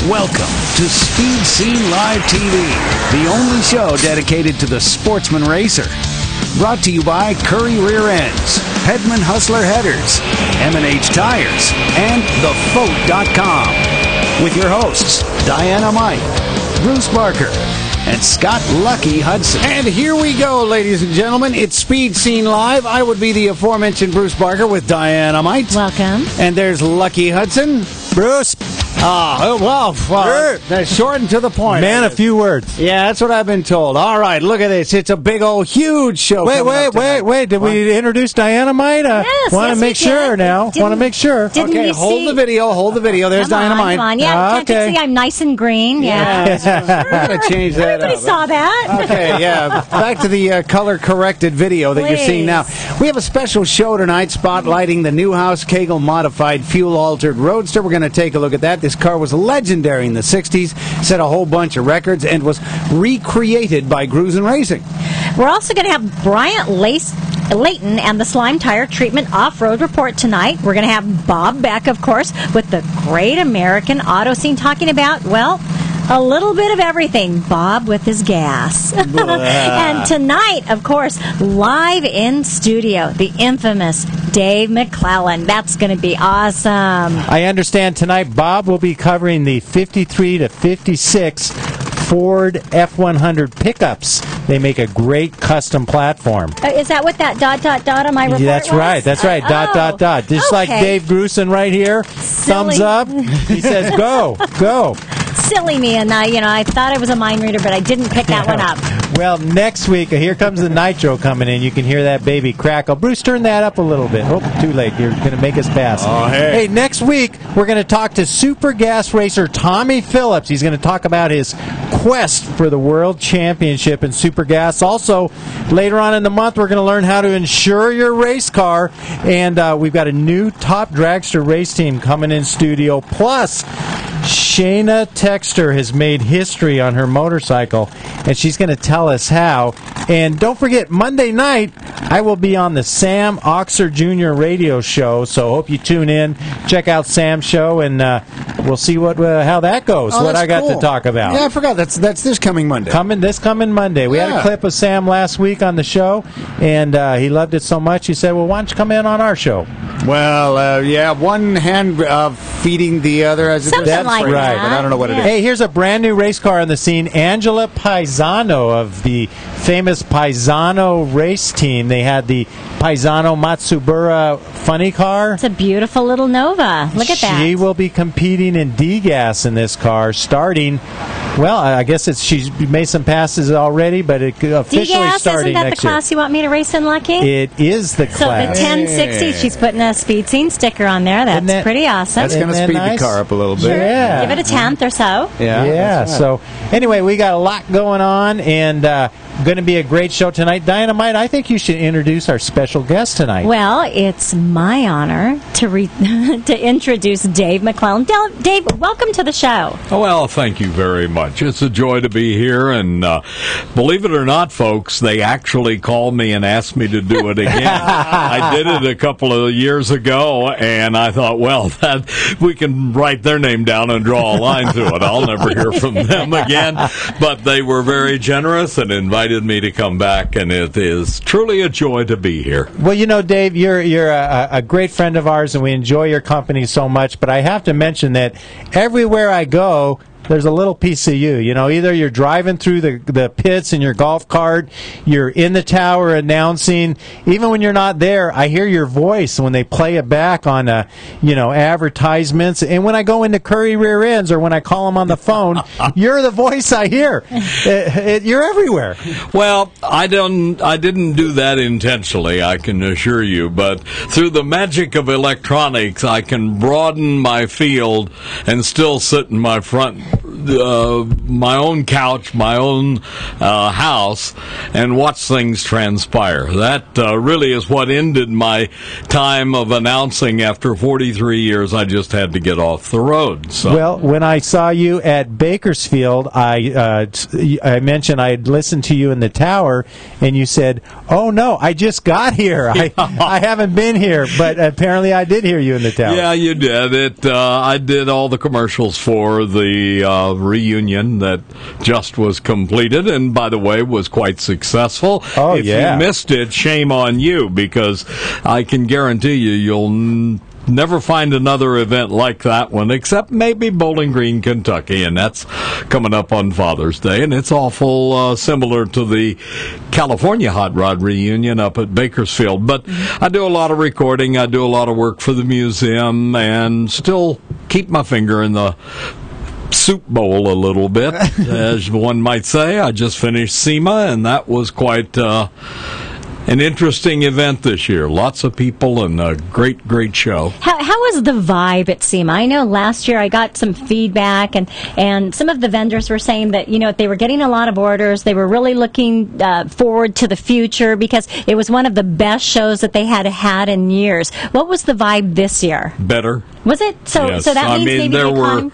Welcome to Speed Scene Live TV, the only show dedicated to the sportsman racer. Brought to you by Curry Rear Ends, Hedman Hustler Headers, M&H Tires, and TheFote.com. With your hosts, Diana Mike, Bruce Barker, and Scott Lucky Hudson. And here we go, ladies and gentlemen. It's Speed Scene Live. I would be the aforementioned Bruce Barker with Diana Mike. Welcome. And there's Lucky Hudson. Bruce. That's short and to the point. Man, a few words. Yeah, that's what I've been told. All right, look at this. It's a big old huge show. Wait. Did we introduce Dynamite? Yes, Want to make sure now. Want to make sure. Didn't we hold see? the video. There's Dynamite. Come on. Yeah, can't you see I'm nice and green? Yeah. We're going to change that Everybody up. saw that. Okay, yeah. Back to the color-corrected video that you're seeing now. We have a special show tonight spotlighting the Newhouse Kegel modified fuel-altered Roadster. We're going to take a look at that. This car was legendary in the 60s, set a whole bunch of records, and was recreated by Cruisin' Racing. We're also going to have Bryant Layton and the Slime Tire Treatment Off-Road Report tonight. We're going to have Bob Beck, of course, with the Great American Auto Scene, talking about, well, a little bit of everything. Bob with his gas. And tonight, of course, live in studio, the infamous Dave McClellan. That's going to be awesome. I understand tonight Bob will be covering the 53 to 56 Ford F100 pickups. They make a great custom platform. Is that what that ... on my report That's was? right. That's right. ... Just like Dave Grusin right here. Silly. Thumbs up. He says, go. Silly me, and I thought I was a mind reader, but I didn't pick that one up. Well, next week, here comes the nitro coming in. You can hear that baby crackle. Bruce, turn that up a little bit. Oh, too late. You're going to make us pass. Oh, hey. Hey, next week, we're going to talk to super gas racer Tommy Phillips. He's going to talk about his quest for the world championship in super gas. Also, later on in the month, we're going to learn how to insure your race car. And we've got a new top dragster race team coming in studio. Plus, Shayna Texter has made history on her motorcycle, and she's going to tell us how. And don't forget, Monday night, I will be on the Sam Oxer Jr. radio show, so hope you tune in. Check out Sam's show, and we'll see how that goes, what I got to talk about. Yeah, I forgot. That's this coming Monday. This coming Monday. We had a clip of Sam last week on the show, and he loved it so much, he said, well, why don't you come in on our show? Well, yeah, one hand feeding the other. As Something that's like right, that. but I don't know what it is. Hey, here's a brand new race car on the scene. Angela Paisano of the famous Paisano race team. They had the Paisano Matsubara funny car. It's a beautiful little Nova. Look at that. She will be competing in D-Gas in this car starting, well, I guess she's made some passes already, but it officially D-Gas, starting isn't that the next year. class you want me to race in, Lucky? It is the So class. the 1060, she's putting a speed scene sticker on there. That's pretty awesome. That's going to Isn't speed that nice? the car up a little bit. Sure. Yeah. Give it a tenth or so. Yeah. That's right. So anyway, we got a lot going on, and going to be a great show tonight. Dynamite, I think you should introduce our special guest tonight. Well, it's my honor to to introduce Dave McClellan. Dave, welcome to the show. Well, thank you very much. It's a joy to be here, and believe it or not, folks, they actually called me and asked me to do it again. I did it a couple of years ago, and I thought, well, that we can write their name down and draw a line through it. I'll never hear from them again, but they were very generous and invited me to come back, and it is truly a joy to be here. Well, you know, Dave, you're a great friend of ours, and we enjoy your company so much, but I have to mention that everywhere I go, there's a little piece of you. You know, either you're driving through the pits in your golf cart, you're in the tower announcing. Even when you're not there, I hear your voice when they play it back on, advertisements. And when I go into Curry Rear Ends or when I call them on the phone, you're the voice I hear. You're everywhere. Well, I didn't do that intentionally, I can assure you, but through the magic of electronics, I can broaden my field and still sit in my front my own couch, my own house, and watch things transpire. That really is what ended my time of announcing. After 43 years, I just had to get off the road. So. Well, when I saw you at Bakersfield, I mentioned I had listened to you in the tower, and you said, "Oh no, I just got here. I haven't been here," but apparently I did hear you in the tower. Yeah, you did. I did all the commercials for the reunion that just was completed, and by the way, was quite successful. Oh, if you missed it, shame on you, because I can guarantee you'll never find another event like that one, except maybe Bowling Green, Kentucky, and that's coming up on Father's Day, and it's awful similar to the California Hot Rod reunion up at Bakersfield. But I do a lot of recording, I do a lot of work for the museum, and still keep my finger in the soup bowl a little bit, as one might say. I just finished SEMA, and that was quite an interesting event this year. Lots of people and a great show. How was the vibe at SEMA? I know last year I got some feedback, and some of the vendors were saying that, they were getting a lot of orders. They were really looking forward to the future because it was one of the best shows that they had in years. What was the vibe this year? Better. Was it? Yes. So that means maybe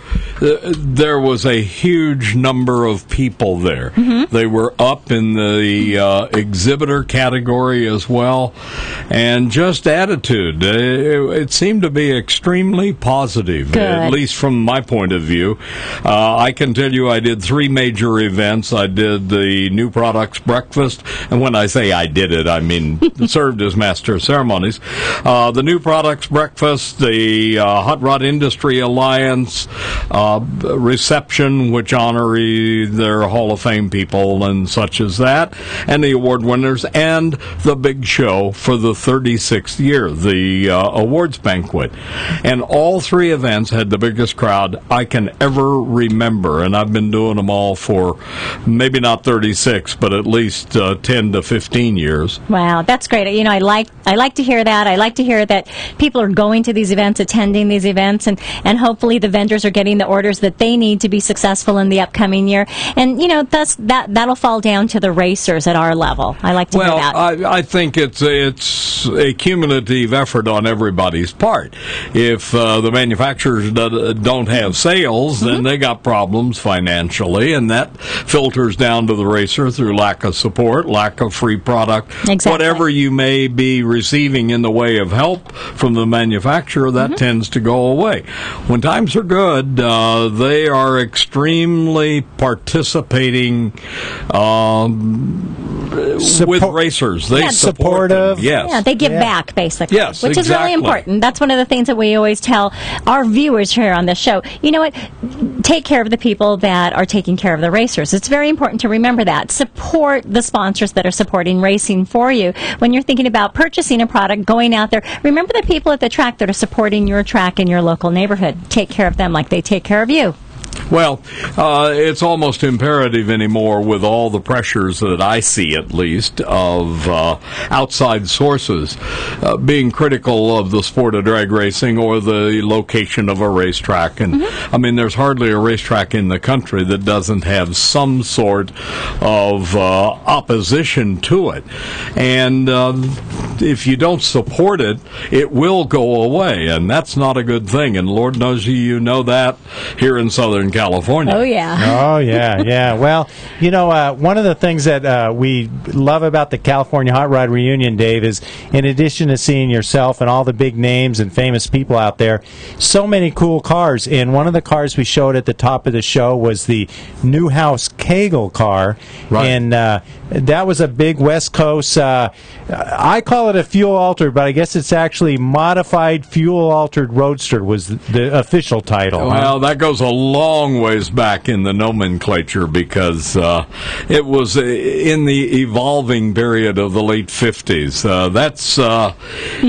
there was a huge number of people there. Mm-hmm. They were up in the exhibitor category as well, and just attitude. It seemed to be extremely positive, at least from my point of view. I can tell you I did 3 major events. I did the New Products Breakfast, and when I say I did it, I mean served as Master of Ceremonies. The New Products Breakfast, the Hot Rod Industry Alliance reception, which honor their Hall of Fame people and such as that, and the award winners, and the big show for the 36th year, the awards banquet. And all 3 events had the biggest crowd I can ever remember, and I've been doing them all for maybe not 36, but at least 10 to 15 years. Wow, that's great. I like to hear that. I like to hear that people are going to these events, attending these events, and hopefully the vendors are getting the orders that they need to be successful in the upcoming year. And thus that'll fall down to the racers at our level. I like to hear that. I think it's a cumulative effort on everybody's part. If the manufacturers don't have sales, then they got problems financially, and that filters down to the racer through lack of support, lack of free product. Exactly. Whatever you may be receiving in the way of help from the manufacturer, that tends to go away. When times are good, they are extremely participating with racers. They support them. Yes. Yeah, they give back, basically. Yes, which is really important. That's one of the things that we always tell our viewers here on this show. You know what? Take care of the people that are taking care of the racers. It's very important to remember that. Support the sponsors that are supporting racing for you. When you're thinking about purchasing a product, going out there, remember the people at the track that are supporting your track in your local neighborhood. Take care of them like they take care of you. Well, it's almost imperative anymore, with all the pressures that I see, at least, of outside sources being critical of the sport of drag racing or the location of a racetrack. And I mean, there's hardly a racetrack in the country that doesn't have some sort of opposition to it. And if you don't support it, it will go away, and that's not a good thing. And Lord knows you know that here in Southern California. Oh, yeah. Oh, yeah. Well, one of the things that we love about the California Hot Rod Reunion, Dave, is in addition to seeing yourself and all the big names and famous people out there, so many cool cars. And one of the cars we showed at the top of the show was the Newhouse Kegel car. Right. And that was a big West Coast, I call it a fuel-altered, but I guess it's actually modified fuel-altered roadster was the official title. Well, that goes a long ways back in the nomenclature, because it was in the evolving period of the late 50s. That's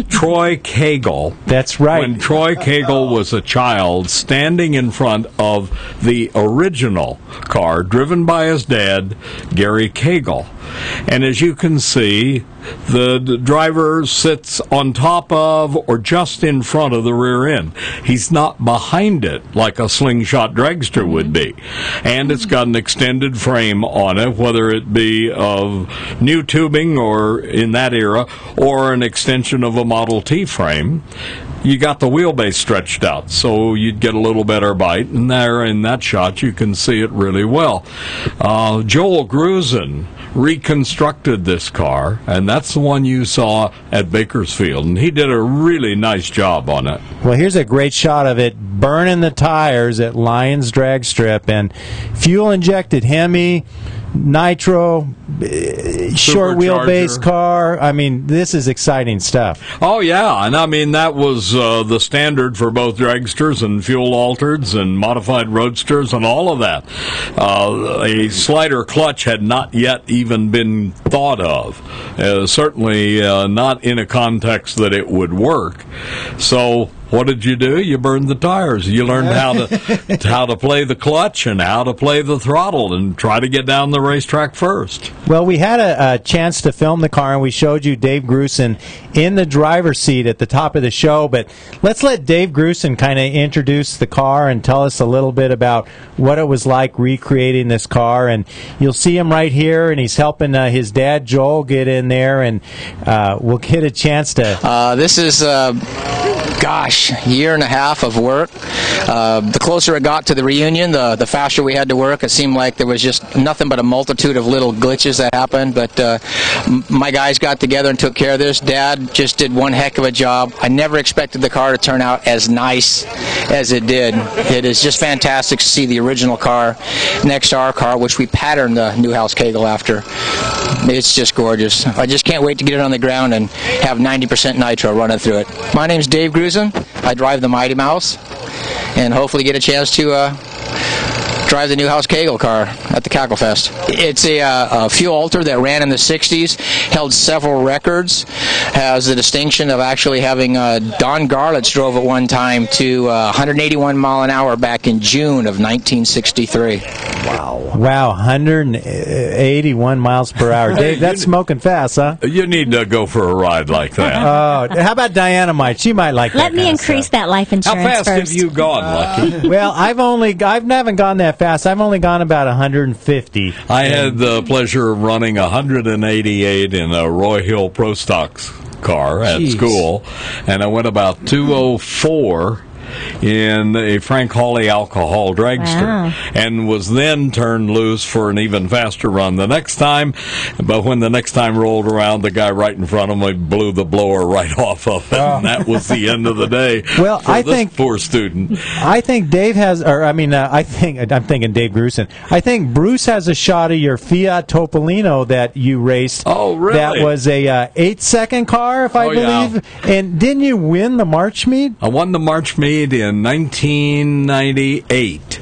Troy Kegel. That's right. When Troy Kegel was a child, standing in front of the original car driven by his dad, Gary Kegel. And as you can see, the driver sits on top of or just in front of the rear end. He's not behind it like a slingshot dragster would be. And it's got an extended frame on it, whether it be of new tubing or in that era, or an extension of a Model T frame. You got the wheelbase stretched out, so you'd get a little better bite. And there in that shot, you can see it really well. Joel Grusin reconstructed this car, and that's the one you saw at Bakersfield, and he did a really nice job on it. Well, here's a great shot of it burning the tires at Lions Drag Strip, and fuel-injected Hemi, nitro, short wheelbase car. I mean, this is exciting stuff. Oh, yeah, and I mean, that was the standard for both dragsters and fuel-altereds and modified roadsters and all of that. A slider clutch had not yet even been thought of, certainly not in a context that it would work. So what did you do? You burned the tires. You learned how to play the clutch and how to play the throttle and try to get down the racetrack first. Well, we had a chance to film the car, and we showed you Dave Grusin in the driver's seat at the top of the show. But let's let Dave Grusin kind of introduce the car and tell us a little bit about what it was like recreating this car. And you'll see him right here, and he's helping his dad, Joel, get in there, and we'll get a chance to... This is... year and a half of work. The closer it got to the reunion, the faster we had to work. It seemed like there was just nothing but a multitude of little glitches that happened, but my guys got together and took care of this. Dad just did one heck of a job. I never expected the car to turn out as nice as it did. It is just fantastic to see the original car next to our car, which we patterned the Newhouse Kegel after. It's just gorgeous. I just can't wait to get it on the ground and have 90% nitro running through it. My name's Dave Grusin. I drive the Mighty Mouse, and hopefully get a chance to drive the Newhouse Kegel car at the Cackle Fest. It's a fuel alter that ran in the 60s, held several records, has the distinction of actually having Don Garlitz drove it one time to 181 mile an hour back in June of 1963. Wow, 181 miles per hour. Dave, that's smoking fast, huh? You need to go for a ride like that. How about Diana might? She might like that. Let me increase that life insurance How fast first. have you gone, Lucky? Well, I haven't gone that fast. I've only gone about 150. I had the pleasure of running 188 in a Roy Hill Pro Stocks car at school, and I went about 204 in a Frank Hawley alcohol dragster, and was then turned loose for an even faster run the next time. But when the next time rolled around, the guy right in front of me blew the blower right off of it, and that was the end of the day. Well, for this poor student. I think Dave has, I'm thinking Dave Grusin. I think Bruce has a shot of your Fiat Topolino that you raced. Oh, really? That was a 8-second car, if I believe. Yeah. And didn't you win the March meet? I won the March meet in 1998,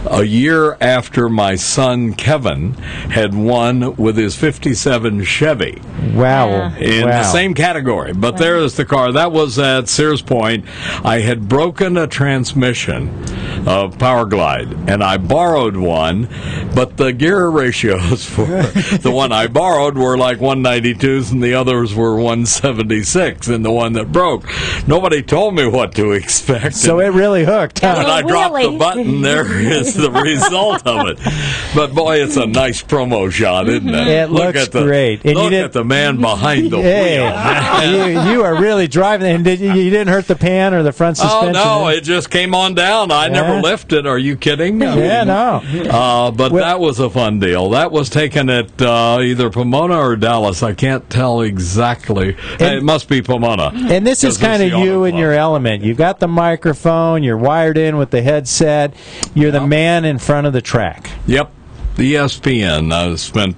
a year after my son Kevin had won with his 57 Chevy. Wow. In the same category. But there is the car. That was at Sears Point. I had broken a transmission of Power Glide, and I borrowed one, but the gear ratios for the one I borrowed were like 192s and the others were 176 in the one that broke. Nobody told me what to expect. So it really hooked, huh? When I dropped the button, there is the result of it. But boy, it's a nice promo shot, isn't it? It looks great. And look at the man behind the wheel. You are really driving, and you didn't hurt the pan or the front suspension? Oh, no, it just came on down. I never lifted. Are you kidding? No. But that was a fun deal. That was taken at either Pomona or Dallas. I can't tell exactly. It must be Pomona. And this is kind of you in your element. You got the microphone. You're wired in with the headset. You're the man in front of the track. Yep. ESPN. I spent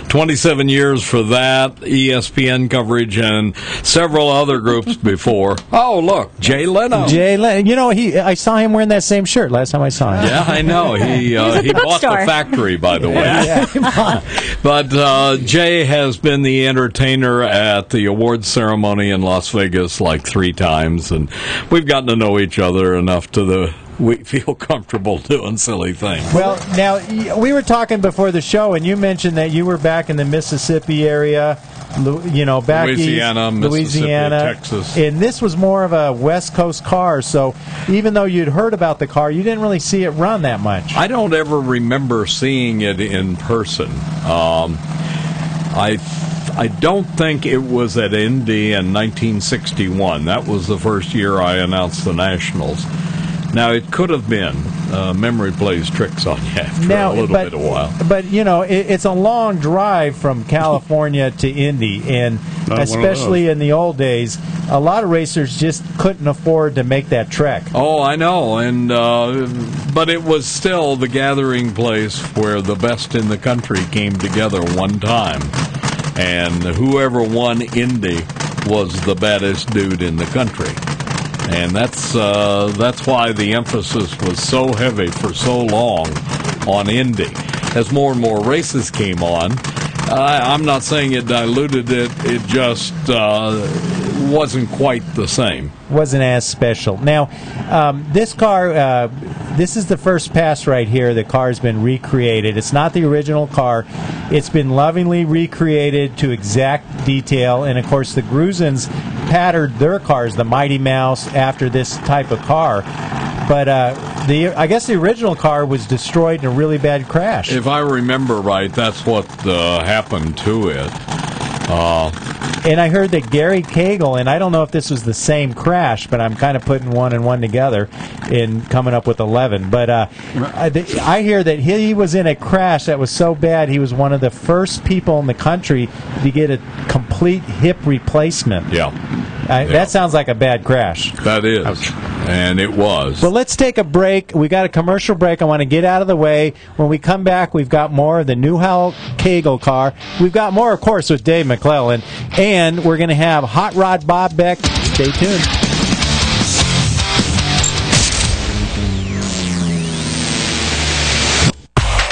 27 years for that, ESPN coverage, and several other groups before. Oh, look, Jay Leno. Jay Leno. You know, I saw him wearing that same shirt last time I saw him. Yeah, I know. He bought the factory, by the way. But Jay has been the entertainer at the awards ceremony in Las Vegas like 3 times, and we've gotten to know each other enough to we feel comfortable doing silly things. Well, now, we were talking before the show, and you mentioned that you were back in the Mississippi area, back Louisiana, east, Mississippi, Louisiana, Texas. And this was more of a West Coast car, so even though you'd heard about the car, you didn't really see it run that much. I don't ever remember seeing it in person. I don't think it was at Indy in 1961. That was the first year I announced the Nationals. Now, it could have been. Memory plays tricks on you after a little bit of a while. But, it's a long drive from California to Indy, and especially in the old days, a lot of racers just couldn't afford to make that trek. Oh, I know, but it was still the gathering place where the best in the country came together one time. And whoever won Indy was the baddest dude in the country. And that's why the emphasis was so heavy for so long on Indy. As more and more races came on, I'm not saying it diluted it. It just wasn't quite the same. Wasn't as special. Now, this car, this is the first pass right here. The car's been recreated. It's not the original car. It's been lovingly recreated to exact detail. And, of course, the Gruzins patterned their cars, the Mighty Mouse, after this type of car. But I guess the original car was destroyed in a really bad crash. If I remember right, that's what happened to it. And I heard that Gary Cagle, and I don't know if this was the same crash, but I'm kind of putting one and one together and coming up with 11. But I hear that he was in a crash that was so bad he was one of the first people in the country to get a complete hip replacement. Yeah. That sounds like a bad crash. That is. Ouch. And it was. Well, let's take a break. We got a commercial break. I want to get out of the way. When we come back, we've got more of the Newhall Cagle car. We've got more, of course, with Dave McClellan. And we're going to have Hot Rod Bob Beck. Stay tuned.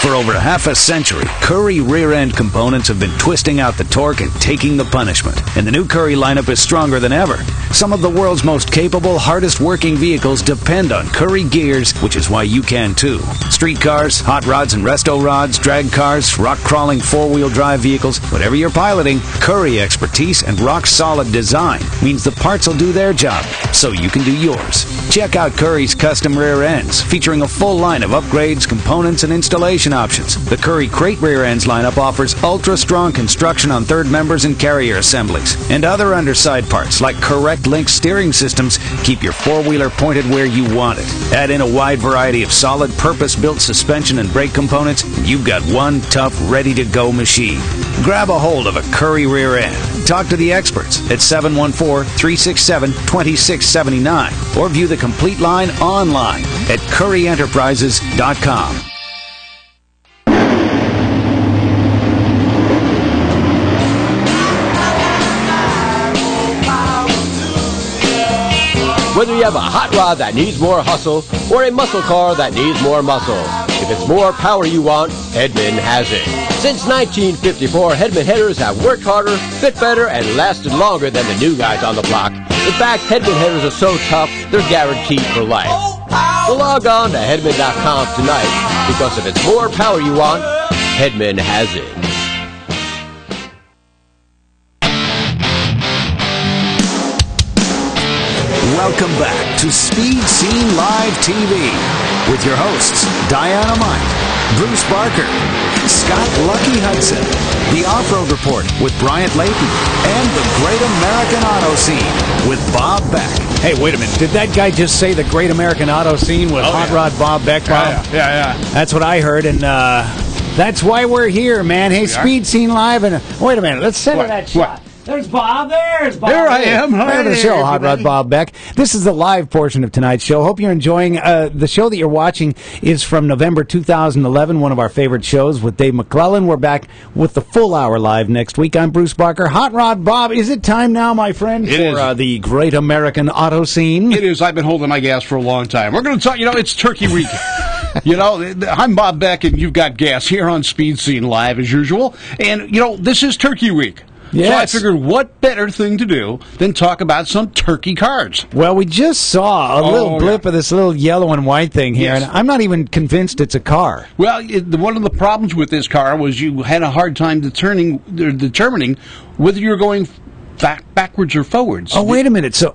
For over half a century, Currie rear-end components have been twisting out the torque and taking the punishment. And the new Currie lineup is stronger than ever. Some of the world's most capable, hardest-working vehicles depend on Currie gears, which is why you can too. Street cars, hot rods and resto rods, drag cars, rock-crawling four-wheel drive vehicles, whatever you're piloting, Currie expertise and rock-solid design means the parts will do their job, so you can do yours. Check out Currie's custom rear ends, featuring a full line of upgrades, components, and installation options. The Currie Crate rear ends lineup offers ultra-strong construction on third members and carrier assemblies. And other underside parts, like correct link steering systems, keep your four-wheeler pointed where you want it. Add in a wide variety of solid, purpose-built suspension and brake components, and you've got one tough, ready-to-go machine. Grab a hold of a Currie rear end. Talk to the experts at 714-367-2679 or view the complete line online at CurrieEnterprises.com. Whether you have a hot rod that needs more hustle or a muscle car that needs more muscle, if it's more power you want, Hedman has it. Since 1954, Hedman headers have worked harder, fit better, and lasted longer than the new guys on the block. In fact, Hedman headers are so tough, they're guaranteed for life. So log on to Hedman.com tonight, because if it's more power you want, Hedman has it. Welcome back to Speed Scene Live TV with your hosts, Diana Mike, Bruce Barker, Scott Lucky Hudson, the Off-Road Report with Bryant Layton, and the Great American Auto Scene with Bob Beck. Hey, wait a minute. Did that guy just say the Great American Auto Scene with Hot Rod Bob Beck, Bob? Yeah. That's what I heard, and that's why we're here, man. Hey, Speed Scene Live, and wait a minute. Let's center that shot. There's Bob. There's Bob. There I am. Hi, the show, Hot Rod Bob Beck. This is the live portion of tonight's show. Hope you're enjoying. The show that you're watching is from November 2011, one of our favorite shows with Dave McClellan. We're back with the full hour live next week. I'm Bruce Barker. Hot Rod Bob, is it time now, my friend, for the Great American Auto Scene? It is. I've been holding my gas for a long time. We're going to talk, it's Turkey Week. I'm Bob Beck, and you've got gas here on Speed Scene Live, as usual. And, this is Turkey Week. Yes. So I figured, what better thing to do than talk about some turkey cars? Well, we just saw a little blip of this little yellow and white thing here, Yes. and I'm not even convinced it's a car. Well, one of the problems with this car was you had a hard time determining whether you're going backwards or forwards. Oh, wait a minute. So,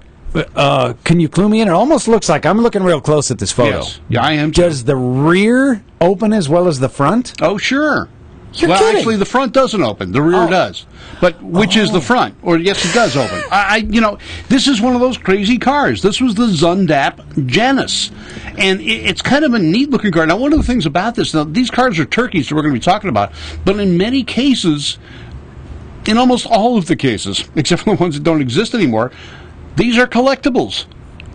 can you clue me in? It almost looks like, I'm looking real close at this photo. Yes. Yeah, I am too. Does the rear open as well as the front? Oh, sure. You're well, kidding. actually, the front doesn't open. The rear does. But which is the front? Or yes, it does open. This is one of those crazy cars. This was the Zundap Janus, and it's kind of a neat-looking car. Now, one of the things about this, now these cars are turkeys that we're going to be talking about, but in many cases, in almost all of the cases, except for the ones that don't exist anymore, these are collectibles.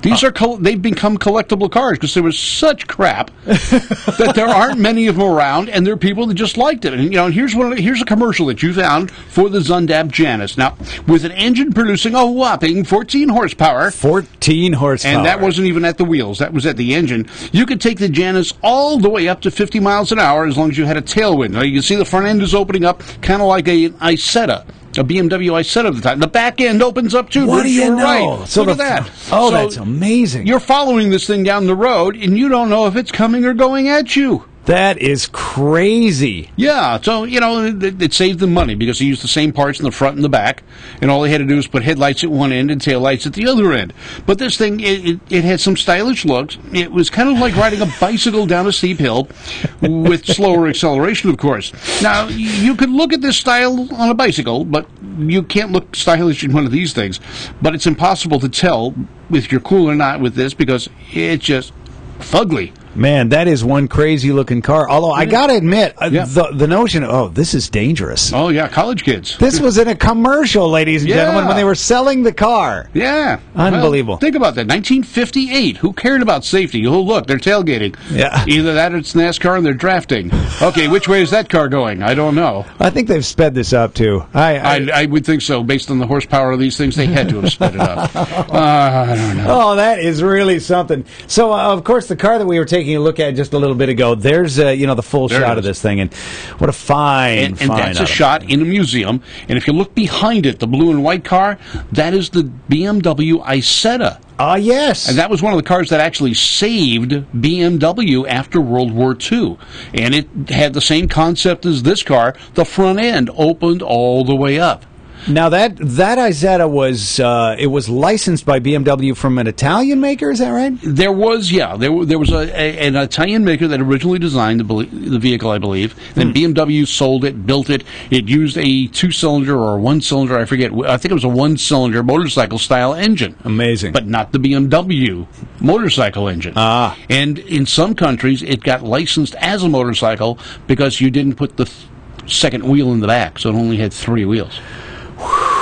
These they've become collectible cars because there was such crap that there aren't many of them around, and there are people that just liked it. And here's a commercial that you found for the Zundap Janus. Now, with an engine producing a whopping 14 horsepower. 14 horsepower. And that wasn't even at the wheels. That was at the engine. You could take the Janus all the way up to 50 miles an hour as long as you had a tailwind. Now, you can see the front end is opening up kind of like an Isetta. A BMW Isetta at the time. The back end opens up too. What do you know? Right. So Look at that. Oh, So that's amazing. you're following this thing down the road, and you don't know if it's coming or going at you. That is crazy. Yeah, so, it saved them money because they used the same parts in the front and the back, and all they had to do was put headlights at one end and taillights at the other end. But this thing, it had some stylish looks. It was kind of like riding a bicycle down a steep hill with slower acceleration, of course. Now, you could look at this style on a bicycle, but you can't look stylish in one of these things. But it's impossible to tell if you're cool or not with this because it's just fugly. Man, that is one crazy-looking car. Although, I got to admit, the notion of, this is dangerous. Oh, yeah, college kids. This was in a commercial, ladies and gentlemen, when they were selling the car. Yeah. Unbelievable. Well, think about that. 1958. Who cared about safety? Oh, look, they're tailgating. Yeah. Either that or it's NASCAR and they're drafting. Okay, which way is that car going? I don't know. I think they've sped this up, too. I would think so. Based on the horsepower of these things, they had to have sped it up. I don't know. Oh, that is really something. So, of course, the car that we were taking a look at just a little bit ago, there's the full shot of this thing, and what a fine And that's a shot in a museum. And if you look behind it, the blue and white car, that is the BMW Isetta. Ah, yes. And that was one of the cars that actually saved BMW after World War II. And it had the same concept as this car. The front end opened all the way up. Now, that Isetta was licensed by BMW from an Italian maker, is that right? There was, there was an Italian maker that originally designed the vehicle, I believe. Then BMW sold it, built it. It used a two-cylinder or a one-cylinder, I forget. I think it was a one-cylinder motorcycle-style engine. Amazing. But not the BMW motorcycle engine. Ah. And in some countries, it got licensed as a motorcycle because you didn't put the second wheel in the back, so it only had three wheels.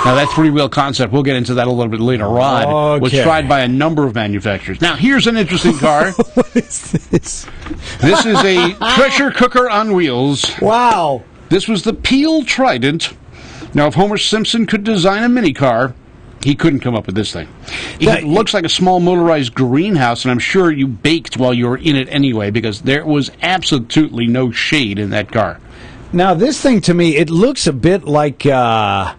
Now, that three-wheel concept, we'll get into that a little bit later on, was tried by a number of manufacturers. Now, here's an interesting car. What is this? This is a pressure cooker on wheels. Wow. This was the Peel Trident. Now, if Homer Simpson could design a mini car, he couldn't come up with this thing. It looks like a small motorized greenhouse, and I'm sure you baked while you were in it anyway, because there was absolutely no shade in that car. Now, this thing, to me, it looks a bit like... a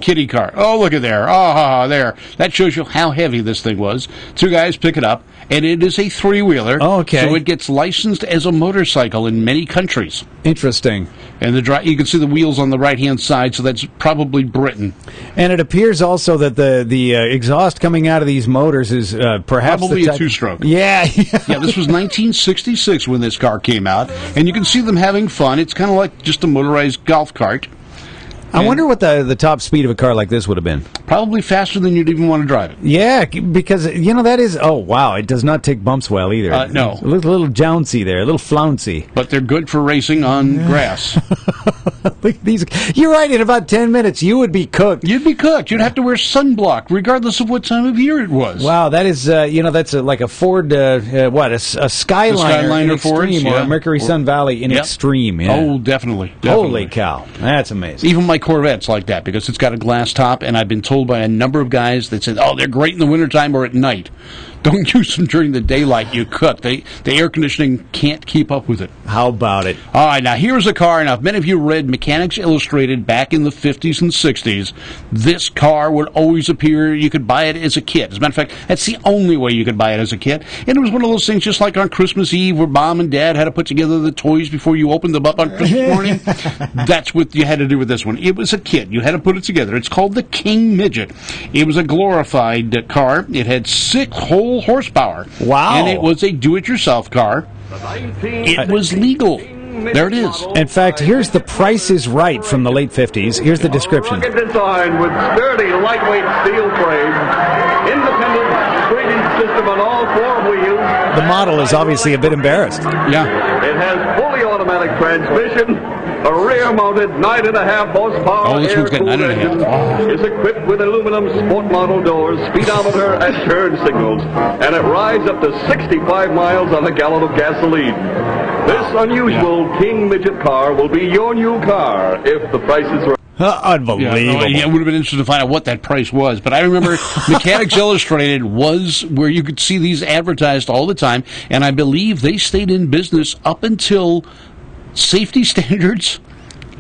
kiddie car. Oh, look at there. Oh, there. That shows you how heavy this thing was. Two guys pick it up, and it is a three-wheeler. Oh, okay. So it gets licensed as a motorcycle in many countries. Interesting. And you can see the wheels on the right-hand side, so that's probably Britain. And it appears also that the exhaust coming out of these motors is perhaps... Probably a two-stroke. Yeah. Yeah, this was 1966 when this car came out, and you can see them having fun. It's kind of like just a motorized golf cart. I wonder what the top speed of a car like this would have been. Probably faster than you'd even want to drive it. Yeah, because, that is... Oh, wow, it does not take bumps well either. No. It's a little jouncy there, a little flouncy. But they're good for racing on grass. Look at these. You're right, in about 10 minutes, you would be cooked. You'd be cooked. You'd have to wear sunblock, regardless of what time of year it was. Wow, that is, that's like a Ford, a Skyliner in Ford, Extreme, or a Mercury Sun Valley in Extreme. Yeah. Oh, definitely. Holy cow, that's amazing. Even my Corvette's like that, because it's got a glass top, and I've been told by a number of guys that said, oh, they're great in the wintertime or at night. Don't use them during the daylight. You cook. The air conditioning can't keep up with it. How about it? All right, now here's a car. Now, if many of you read Mechanics Illustrated back in the 50s and 60s, this car would always appear. You could buy it as a kit. As a matter of fact, that's the only way you could buy it as a kit. And it was one of those things just like on Christmas Eve where Mom and Dad had to put together the toys before you opened them up on Christmas morning. That's what you had to do with this one. It was a kit. You had to put it together. It's called the King Midget. It was a glorified car. It had 6 whole horsepower. Wow. And it was a do-it-yourself car. It was legal. There it is. In fact, here's the Price is Right from the late 50s. Here's the description. Rugged design with sturdy, lightweight steel frame, independent braking system on all 4 wheels. The model is obviously a bit embarrassed. Yeah. It has fully automatic transmission, a rear-mounted 9.5 horsepower Oh, this one's got air-cooled 9.5. engine. Oh. Is equipped with aluminum sport model doors, speedometer, and turn signals, and it rides up to 65 miles on a gallon of gasoline. This unusual King Midget car will be your new car if the price is right. Unbelievable. Yeah, it would have been interesting to find out what that price was. But I remember Mechanics Illustrated was where you could see these advertised all the time, and I believe they stayed in business up until safety standards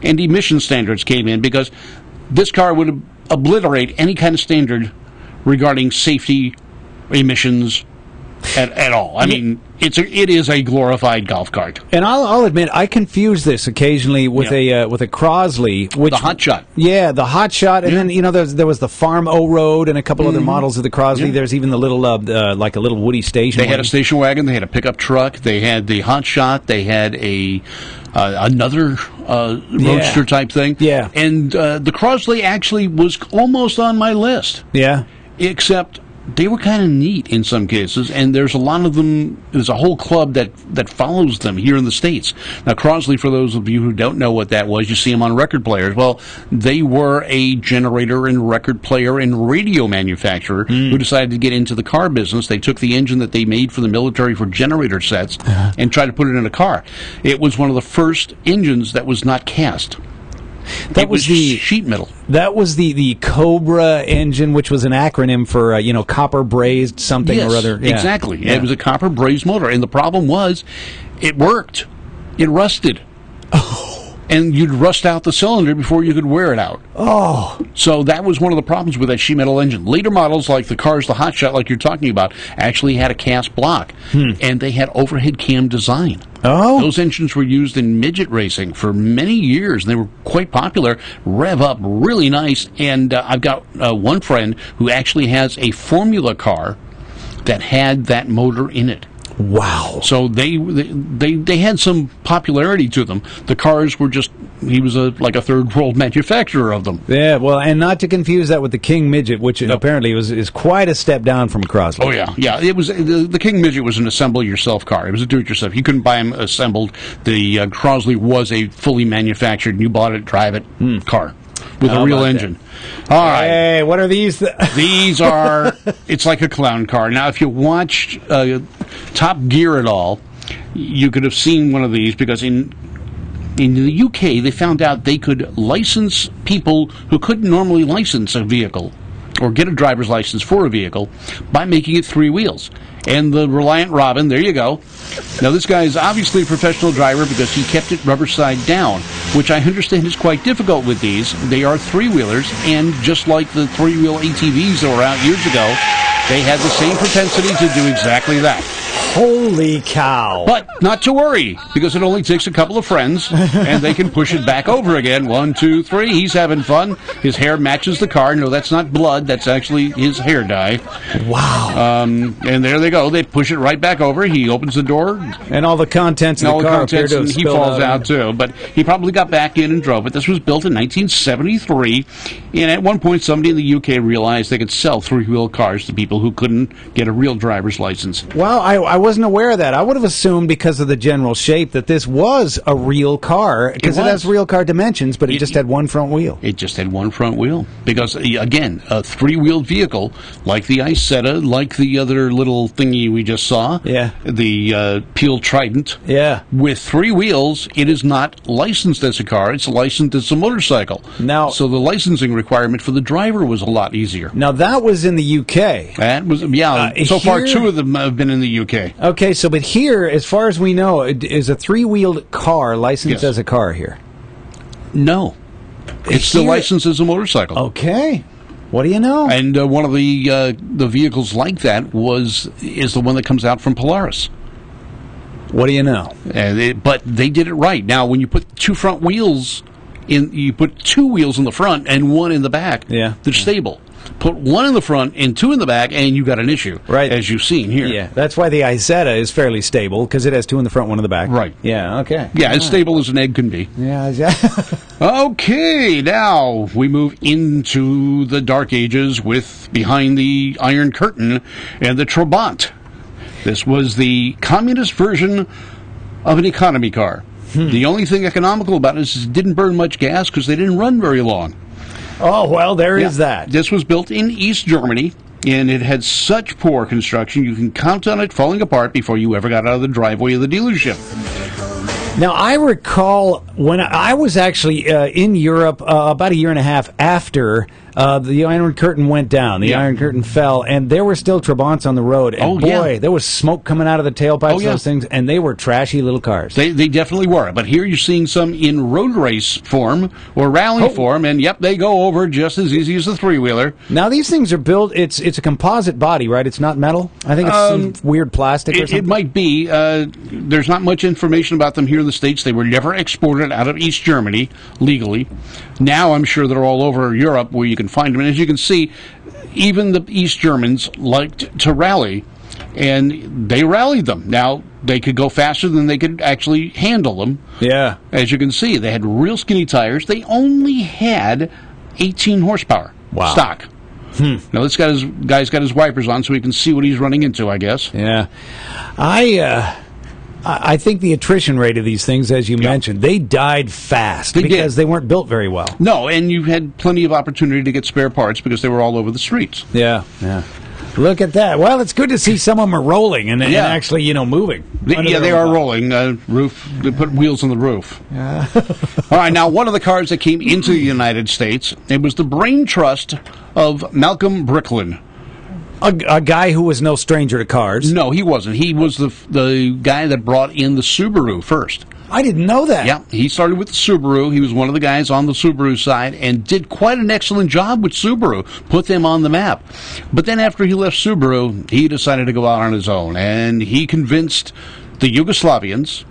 and emission standards came in, because this car would obliterate any kind of standard regarding safety, emissions, at all. I mean, it is a glorified golf cart. And I'll admit, I confuse this occasionally with a Crosley, which The Hot Shot. Yeah, the Hot Shot, and then there was the Farm O-Road and a couple other models of the Crosley. Yeah. There's even the little like a little Woody station. They had wagon. a station wagon. They had a pickup truck. They had the Hot Shot. They had another roadster type thing. Yeah. And the Crosley actually was almost on my list, Yeah. except they were kind of neat in some cases, and there's a lot of them. There's a whole club that follows them here in the States. Now, Crosley, for those of you who don't know what that was, you see them on record players. Well, they were a generator and record player and radio manufacturer who decided to get into the car business. They took the engine that they made for the military for generator sets and tried to put it in a car. It was one of the first engines that was not cast. That It was the sheet metal. That was the Cobra engine, which was an acronym for copper brazed something Yes, or other. Yeah. exactly. Yeah. It was a copper brazed motor, and the problem was, it worked. It rusted. And you'd rust out the cylinder before you could wear it out. Oh. So that was one of the problems with that sheet metal engine. Later models, like the cars, the Hot Shot, like you're talking about, actually had a cast block, and they had overhead cam design. Oh. Those engines were used in midget racing for many years, and they were quite popular. Rev up really nice, and I've got one friend who actually has a Formula car that had that motor in it. Wow. So they had some popularity to them. The cars were just, he was like a third world manufacturer of them. Yeah, well, and not to confuse that with the King Midget, which apparently is quite a step down from Crosley. Oh yeah. It was the King Midget was an assemble yourself car. It was a do it yourself. You couldn't buy them assembled. The Crosley was a fully manufactured, and you bought it, drive it car with How a real about engine. All right. Hey, what are these? These are, it's like a clown car. Now, if you watched Top Gear at all, you could have seen one of these, because in the UK, they found out they could license people who couldn't normally license a vehicle or get a driver's license for a vehicle by making it 3 wheels. And the Reliant Robin, there you go. Now, this guy is obviously a professional driver because he kept it rubber side down, which I understand is quite difficult with these. They are 3-wheelers, and just like the 3-wheel ATVs that were out years ago, they had the same propensity to do exactly that. Holy cow. But not to worry, because it only takes a couple of friends, and they can push it back over again. 1, 2, 3. He's having fun. His hair matches the car. No, that's not blood. That's actually his hair dye. Wow. And there they go. They push it right back over. He opens the door. And all the contents of the car appear to have and he spilled falls out too. But he probably got back in and drove it. This was built in 1973. And at one point, somebody in the UK realized they could sell 3-wheel cars to people who couldn't get a real driver's license. Well, I wasn't aware of that. I would have assumed because of the general shape that this was a real car, because it has real car dimensions, but it just had one front wheel. It just had one front wheel. Because, again, a three-wheeled vehicle, like the Isetta, like the other little thingy we just saw, the Peel Trident, with three wheels, it is not licensed as a car. It's licensed as a motorcycle. Now, so the licensing requirement for the driver was a lot easier. Now, that was in the UK. That was, so far, two of them have been in the UK. Okay, so but here, as far as we know, is a three-wheeled car licensed as a car here? No. It's still licensed as a motorcycle. Okay. What do you know? And one of the vehicles like that is the one that comes out from Polaris. What do you know? But they did it right. Now, when you put two front wheels you put two wheels in the front and one in the back. They're stable. Put one in the front and two in the back, and you got an issue, right? As you've seen here. Yeah, that's why the Isetta is fairly stable, because it has two in the front, one in the back. Right. Yeah. Okay. Yeah, as stable as an egg can be. Yeah. Okay, now we move into the Dark Ages with Behind the Iron Curtain and the Trabant. This was the communist version of an economy car. The only thing economical about it is it didn't burn much gas because they didn't run very long. Oh, well, there is that. This was built in East Germany, and it had such poor construction, you can count on it falling apart before you ever got out of the driveway of the dealership. Now, I recall when I was actually in Europe about a year and a half after the Iron Curtain went down. The Iron Curtain fell, and there were still Trabants on the road. And there was smoke coming out of the tailpipes of those things, and they were trashy little cars. They definitely were. But here you're seeing some in road race form or rally form, and they go over just as easy as a three-wheeler. Now, these things are built, it's a composite body, right? It's not metal? I think it's some weird plastic or something. It might be. There's not much information about them here in the States. They were never exported out of East Germany legally. Now I'm sure they're all over Europe where you can find them. And as you can see, even the East Germans liked to rally, and they rallied them. Now, they could go faster than they could actually handle them. Yeah. As you can see, they had real skinny tires. They only had 18 horsepower stock. Now, this guy's got his wipers on so he can see what he's running into, I guess. Yeah. I think the attrition rate of these things, as you mentioned, they died fast because they weren't built very well. No, and you had plenty of opportunity to get spare parts because they were all over the streets. Yeah. Look at that. Well, it's good to see some of them are rolling and actually, moving. They are rolling. They put wheels on the roof. Yeah. All right, now, one of the cars that came into the United States, it was the brain trust of Malcolm Bricklin. A guy who was no stranger to cars. No, he wasn't. He was the guy that brought in the Subaru first. I didn't know that. Yeah, he started with the Subaru. He was one of the guys on the Subaru side and did quite an excellent job with Subaru, put them on the map. But then after he left Subaru, he decided to go out on his own, and he convinced the Yugoslavians,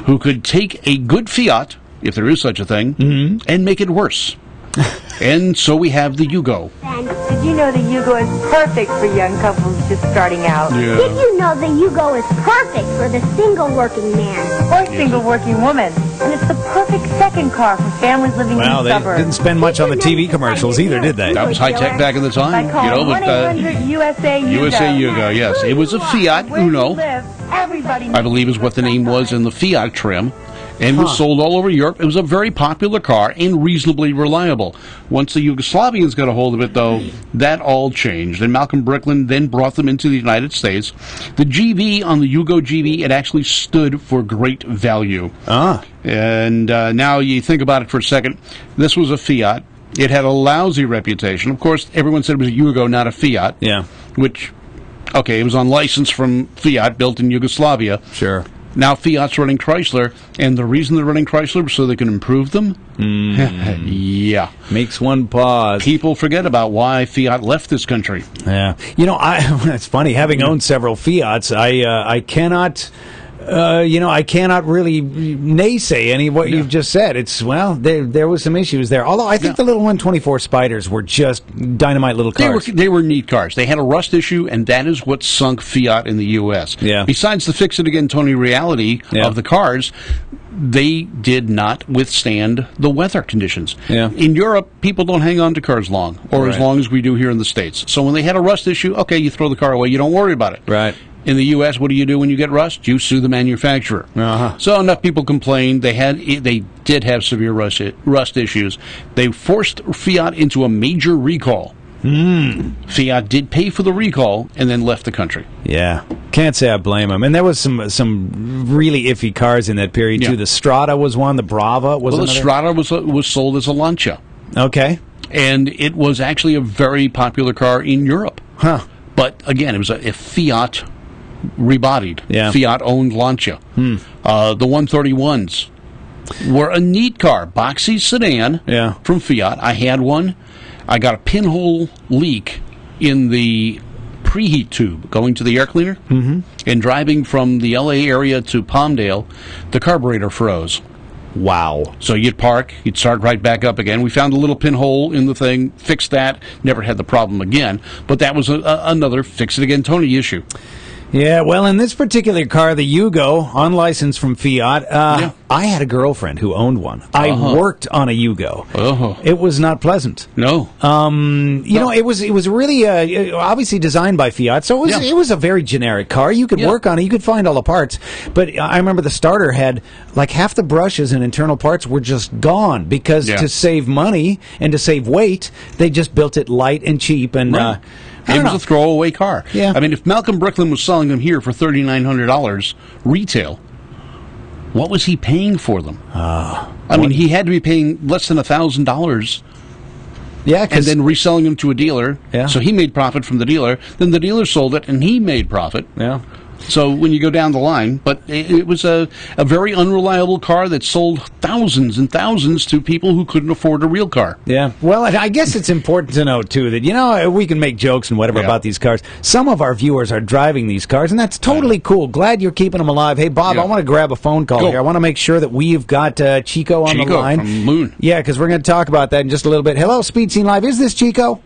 who could take a good Fiat, if there is such a thing, and make it worse. And so we have the Yugo. Did you know the Yugo is perfect for young couples just starting out? Yeah. Did you know the Yugo is perfect for the single working man? Or single working woman. And it's the perfect second car for families living in the suburbs. They didn't spend much on the TV commercials either, did they? That was high-tech back in the time. By calling 1-800 USA Yugo. USA Yugo, yes. It was a Fiat Uno, I believe is what the name was in the Fiat trim. And was sold all over Europe. It was a very popular car and reasonably reliable. Once the Yugoslavians got a hold of it, though, that all changed. And Malcolm Bricklin then brought them into the United States. The GV on the Yugo GV, it actually stood for great value. And now you think about it for a second. This was a Fiat. It had a lousy reputation. Of course, everyone said it was a Yugo, not a Fiat. Yeah. Which, okay, it was on license from Fiat, built in Yugoslavia. Sure. Now Fiat's running Chrysler, and the reason they're running Chrysler is so they can improve them? Yeah. Makes one pause. People forget about why Fiat left this country. Yeah. It's funny, having owned several Fiats, I cannot... I cannot really naysay any of what you've just said. There was some issues there. Although I think the little 124 Spiders were just dynamite little cars. They were neat cars. They had a rust issue, and that is what sunk Fiat in the U.S. Yeah. Besides the fix-it-again Tony reality of the cars, they did not withstand the weather conditions. Yeah. In Europe, people don't hang on to cars long, or as long as we do here in the States. So when they had a rust issue, okay, you throw the car away. You don't worry about it. Right. In the U.S., what do you do when you get rust? You sue the manufacturer. So enough people complained. They did have severe rust issues. They forced Fiat into a major recall. Fiat did pay for the recall and then left the country. Yeah, can't say I blame them. And there was some really iffy cars in that period too. The Strada was one. The Brava was another. The Strada was sold as a Lancia. Okay, and it was actually a very popular car in Europe. But again, it was a Fiat rebodied. Fiat owned Lancia. The 131s were a neat car, boxy sedan from Fiat. I had one. I got a pinhole leak in the preheat tube going to the air cleaner, and driving from the L.A. area to Palmdale, the carburetor froze. Wow. So you'd park, you'd start right back up again. We found a little pinhole in the thing, fixed that, never had the problem again. But that was another fix-it-again Tony issue. Yeah, well, in this particular car, the Yugo, unlicensed from Fiat, I had a girlfriend who owned one. I worked on a Yugo. It was not pleasant. No. You know, it was really obviously designed by Fiat, so it was a very generic car. You could work on it, you could find all the parts. But I remember the starter had like half the brushes and internal parts were just gone because to save money and to save weight, they just built it light and cheap and. It was a throwaway car. Yeah. I mean, if Malcolm Bricklin was selling them here for $3,900 retail, what was he paying for them? I mean, he had to be paying less than $1,000. Yeah, and then reselling them to a dealer. So he made profit from the dealer. Then the dealer sold it, and he made profit. So when you go down the line, but it was a very unreliable car that sold thousands and thousands to people who couldn't afford a real car. Yeah. Well, I guess it's important to note, too, that, you know, we can make jokes and whatever about these cars. Some of our viewers are driving these cars, and that's totally cool. Glad you're keeping them alive. Hey, Bob, I want to grab a phone call here. I want to make sure that we've got Chico on the line. From Moon. Yeah, because we're going to talk about that in just a little bit. Hello, Speed Scene Live. Is this Chico?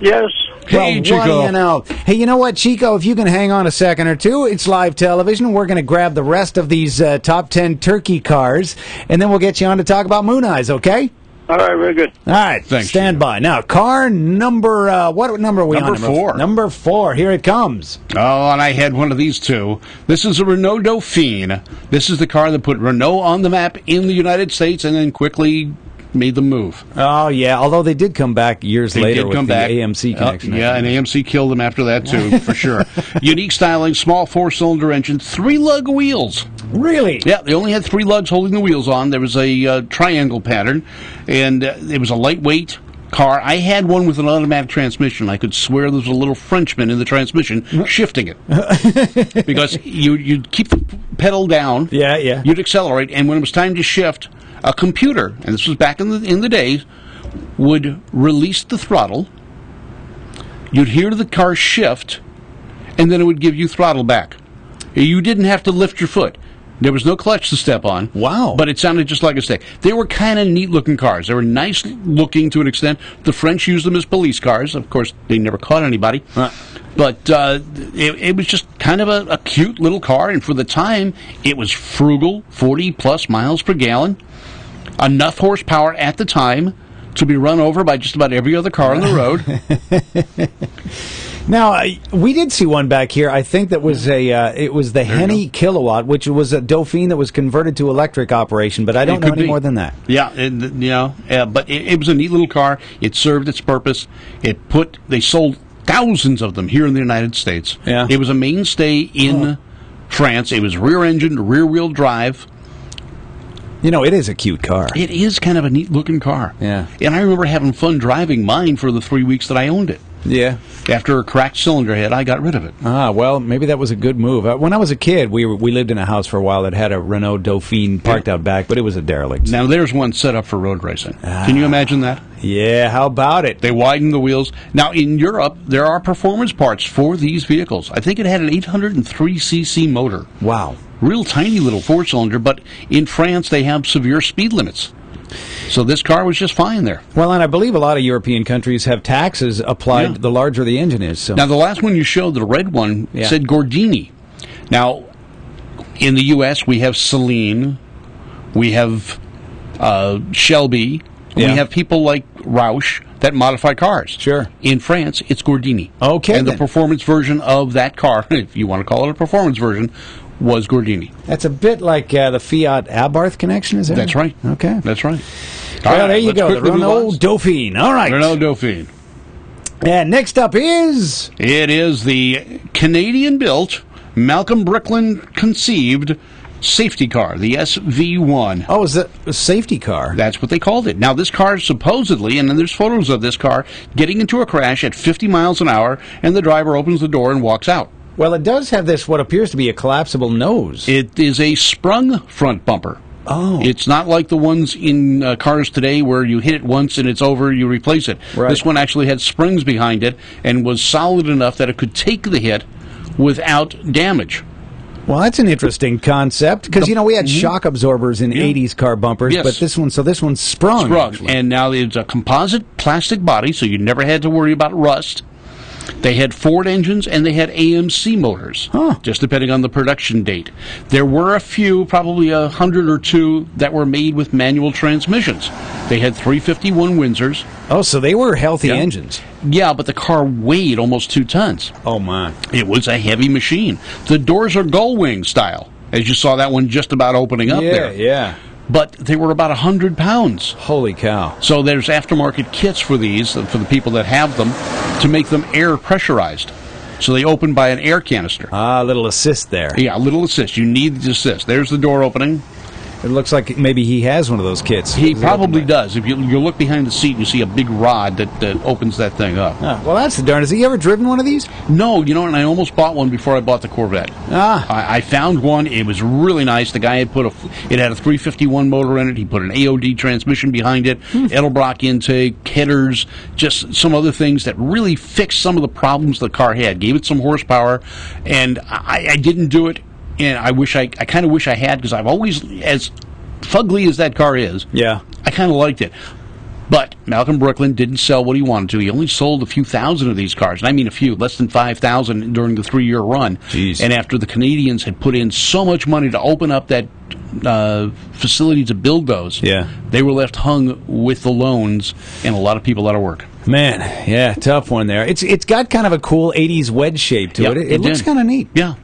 Yes. Hey, Chico. What do you know? Hey, you know what, Chico? If you can hang on a second or two, it's live television. We're going to grab the rest of these top 10 turkey cars, and then we'll get you on to talk about Moon Eyes, okay? All right, very good. All right, stand by. Now, car number, what number are we on? Number 4. Number 4, here it comes. Oh, and I had one of these too. This is a Renault Dauphine. This is the car that put Renault on the map in the United States and then quickly made the move. Oh, yeah, although they did come back years later with the AMC connection. Yeah, and AMC killed them after that, too, for sure. Unique styling, small 4-cylinder engine, 3-lug wheels. Really? Yeah, they only had 3 lugs holding the wheels on. There was a triangle pattern, and it was a lightweight car. I had one with an automatic transmission. I could swear there was a little Frenchman in the transmission shifting it. Because you'd keep the pedal down. Yeah. You'd accelerate, and when it was time to shift, a computer, and this was back in the days, would release the throttle. You'd hear the car shift, and then it would give you throttle back. You didn't have to lift your foot. There was no clutch to step on. Wow. But it sounded just like a stick. They were kind of neat-looking cars. They were nice-looking to an extent. The French used them as police cars. Of course, they never caught anybody. But it was just kind of a cute little car, and for the time, it was frugal, 40-plus miles per gallon. Enough horsepower at the time to be run over by just about every other car on the road. Now, we did see one back here. I think that was it was the Henny Kilowatt, which was a Dauphine that was converted to electric operation, but I don't know any more than that. Yeah, but it was a neat little car. It served its purpose. They sold thousands of them here in the United States. Yeah. It was a mainstay in France. It was rear-engined, rear-wheel drive. You know, it is a cute car. It is kind of a neat-looking car. Yeah. And I remember having fun driving mine for the 3 weeks that I owned it. Yeah. After a cracked cylinder head, I got rid of it. Well, maybe that was a good move. When I was a kid, we lived in a house for a while that had a Renault Dauphine parked out back, but it was a derelict. Now, there's one set up for road racing. Can you imagine that? Yeah, how about it? They widened the wheels. Now, in Europe, there are performance parts for these vehicles. I think it had an 803cc motor. Wow. Real tiny little 4-cylinder, but in France, they have severe speed limits. So this car was just fine there. Well, and I believe a lot of European countries have taxes applied the larger the engine is. So. Now, the last one you showed, the red one, said Gordini. Now, in the U.S., we have Celine, we have Shelby, we have people like Roush that modify cars. Sure. In France, it's Gordini. Okay, And the then. performance version of that car, if you want to call it a performance version, was Gordini. That's a bit like the Fiat Abarth connection, is it? That's right. Okay. That's right. Well, All right, there you let's go. The quickly move Renault on. Dauphine. All right. Renault Dauphine. And next up is... It is the Canadian-built, Malcolm Bricklin conceived safety car, the SV1. Oh, is that a safety car? That's what they called it. Now, this car supposedly, and then there's photos of this car getting into a crash at 50 miles an hour, and the driver opens the door and walks out. Well, it does have this, what appears to be a collapsible nose. It is a sprung front bumper. Oh. It's not like the ones in cars today where you hit it once and it's over, you replace it. Right. This one actually had springs behind it and was solid enough that it could take the hit without damage. Well, that's an interesting concept, because, we had shock absorbers in 80s car bumpers, Yes. but this one's sprung. Sprung. actually. And now it's a composite plastic body, so you never had to worry about rust. They had Ford engines and they had AMC motors, just depending on the production date. There were a few, probably 100 or two, that were made with manual transmissions. They had 351 Windsors. Oh, so they were healthy Yeah. engines. Yeah, but the car weighed almost 2 tons. Oh, my. It was a heavy machine. The doors are gull wing style, as you saw that one just about opening up there. Yeah. But they were about 100 pounds. Holy cow. So there's aftermarket kits for these, for the people that have them, to make them air pressurized. So they open by an air canister. Ah, a little assist there. Yeah, a little assist. You need the assist. There's the door opening. It looks like maybe he has one of those kits. He Is it probably open does. If you look behind the seat, you see a big rod that opens that thing up. by- well, that's the darn. Has he ever driven one of these? No, and I almost bought one before I bought the Corvette. I found one. It was really nice. The guy had it had a 351 motor in it. He put an AOD transmission behind it, Edelbrock intake, headers, just some other things that really fixed some of the problems the car had. Gave it some horsepower, and I didn't do it. And I kind of wish I had, because I've always, as fugly as that car is, Yeah. I kind of liked it. But Malcolm Bricklin didn't sell what he wanted to. He only sold a few thousand of these cars. And I mean a few, less than 5,000 during the 3-year run. Jeez. And after the Canadians had put in so much money to open up that facility to build those, Yeah. they were left hung with the loans and a lot of people out of work. Man, yeah, tough one there. It's got kind of a cool 80s wedge shape to Yep, it. It looks did. kind of neat. Yeah,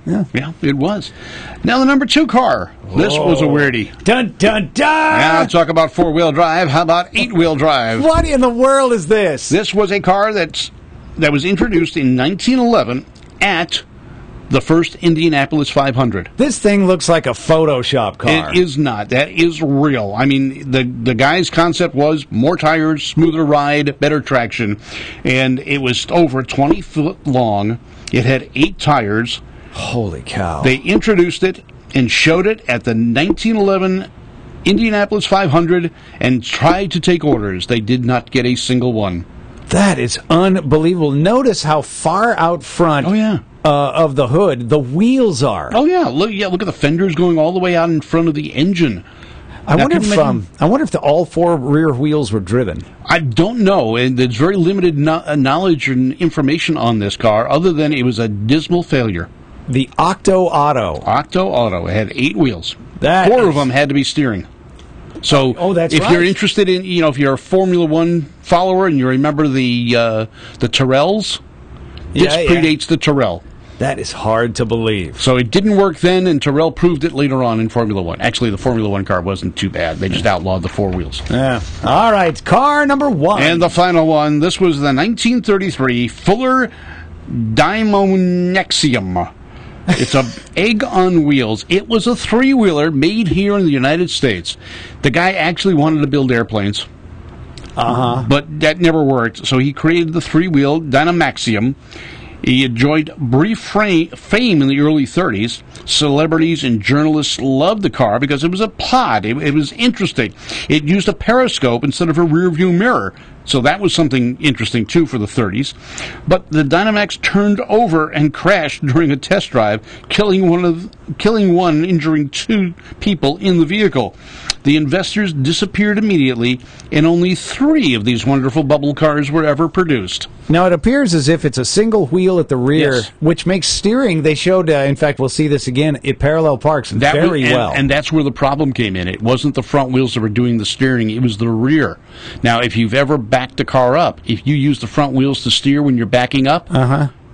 it was. Now the number 2 car. This was a weirdie. Dun, dun, dun! Now talk about 4-wheel drive. How about 8-wheel drive? What in the world is this? This was a car that was introduced in 1911 at the first Indianapolis 500. This thing looks like a Photoshop car. It is not. That is real. I mean, the guy's concept was more tires, smoother ride, better traction, and it was over 20 foot long. It had 8 tires. Holy cow. They introduced it and showed it at the 1911 Indianapolis 500 and tried to take orders. They did not get a single one. That is unbelievable. Notice how far out front of the hood the wheels are. Oh yeah, look at the fenders going all the way out in front of the engine. I wonder if all 4 rear wheels were driven. I don't know, and there's very limited knowledge and information on this car, other than it was a dismal failure. The Octo Auto. Octo Auto. It had 8 wheels. That 4 is- of them had to be steering. So that's if right. you're interested in, if you're a Formula One follower and you remember the Tyrrells, this Yeah, yeah. predates the Tyrrell. That is hard to believe. So it didn't work then, and Tyrrell proved it later on in Formula One. Actually, the Formula One car wasn't too bad. They just outlawed the 4 wheels. Yeah. All right, car number 1. And the final one, this was the 1933 Fuller Dymonexium. It's a egg on wheels. It was a 3-wheeler made here in the United States. The guy actually wanted to build airplanes. But that never worked, so he created the 3-wheel Dynamaxium. He enjoyed brief fame in the early 30s. Celebrities and journalists loved the car because it was a pod. It was interesting. It used a periscope instead of a rear-view mirror, so that was something interesting, too, for the 30s. But the Dynamax turned over and crashed during a test drive, killing one, injuring 2 people in the vehicle. The investors disappeared immediately, and only 3 of these wonderful bubble cars were ever produced. Now, it appears as if it's a single wheel at the rear, Yes. which makes steering, they showed, in fact, we'll see this again, it parallel parks very well. And that's where the problem came in. It wasn't the front wheels that were doing the steering, it was the rear. Now, if you've ever backed a car up, if you use the front wheels to steer when you're backing up,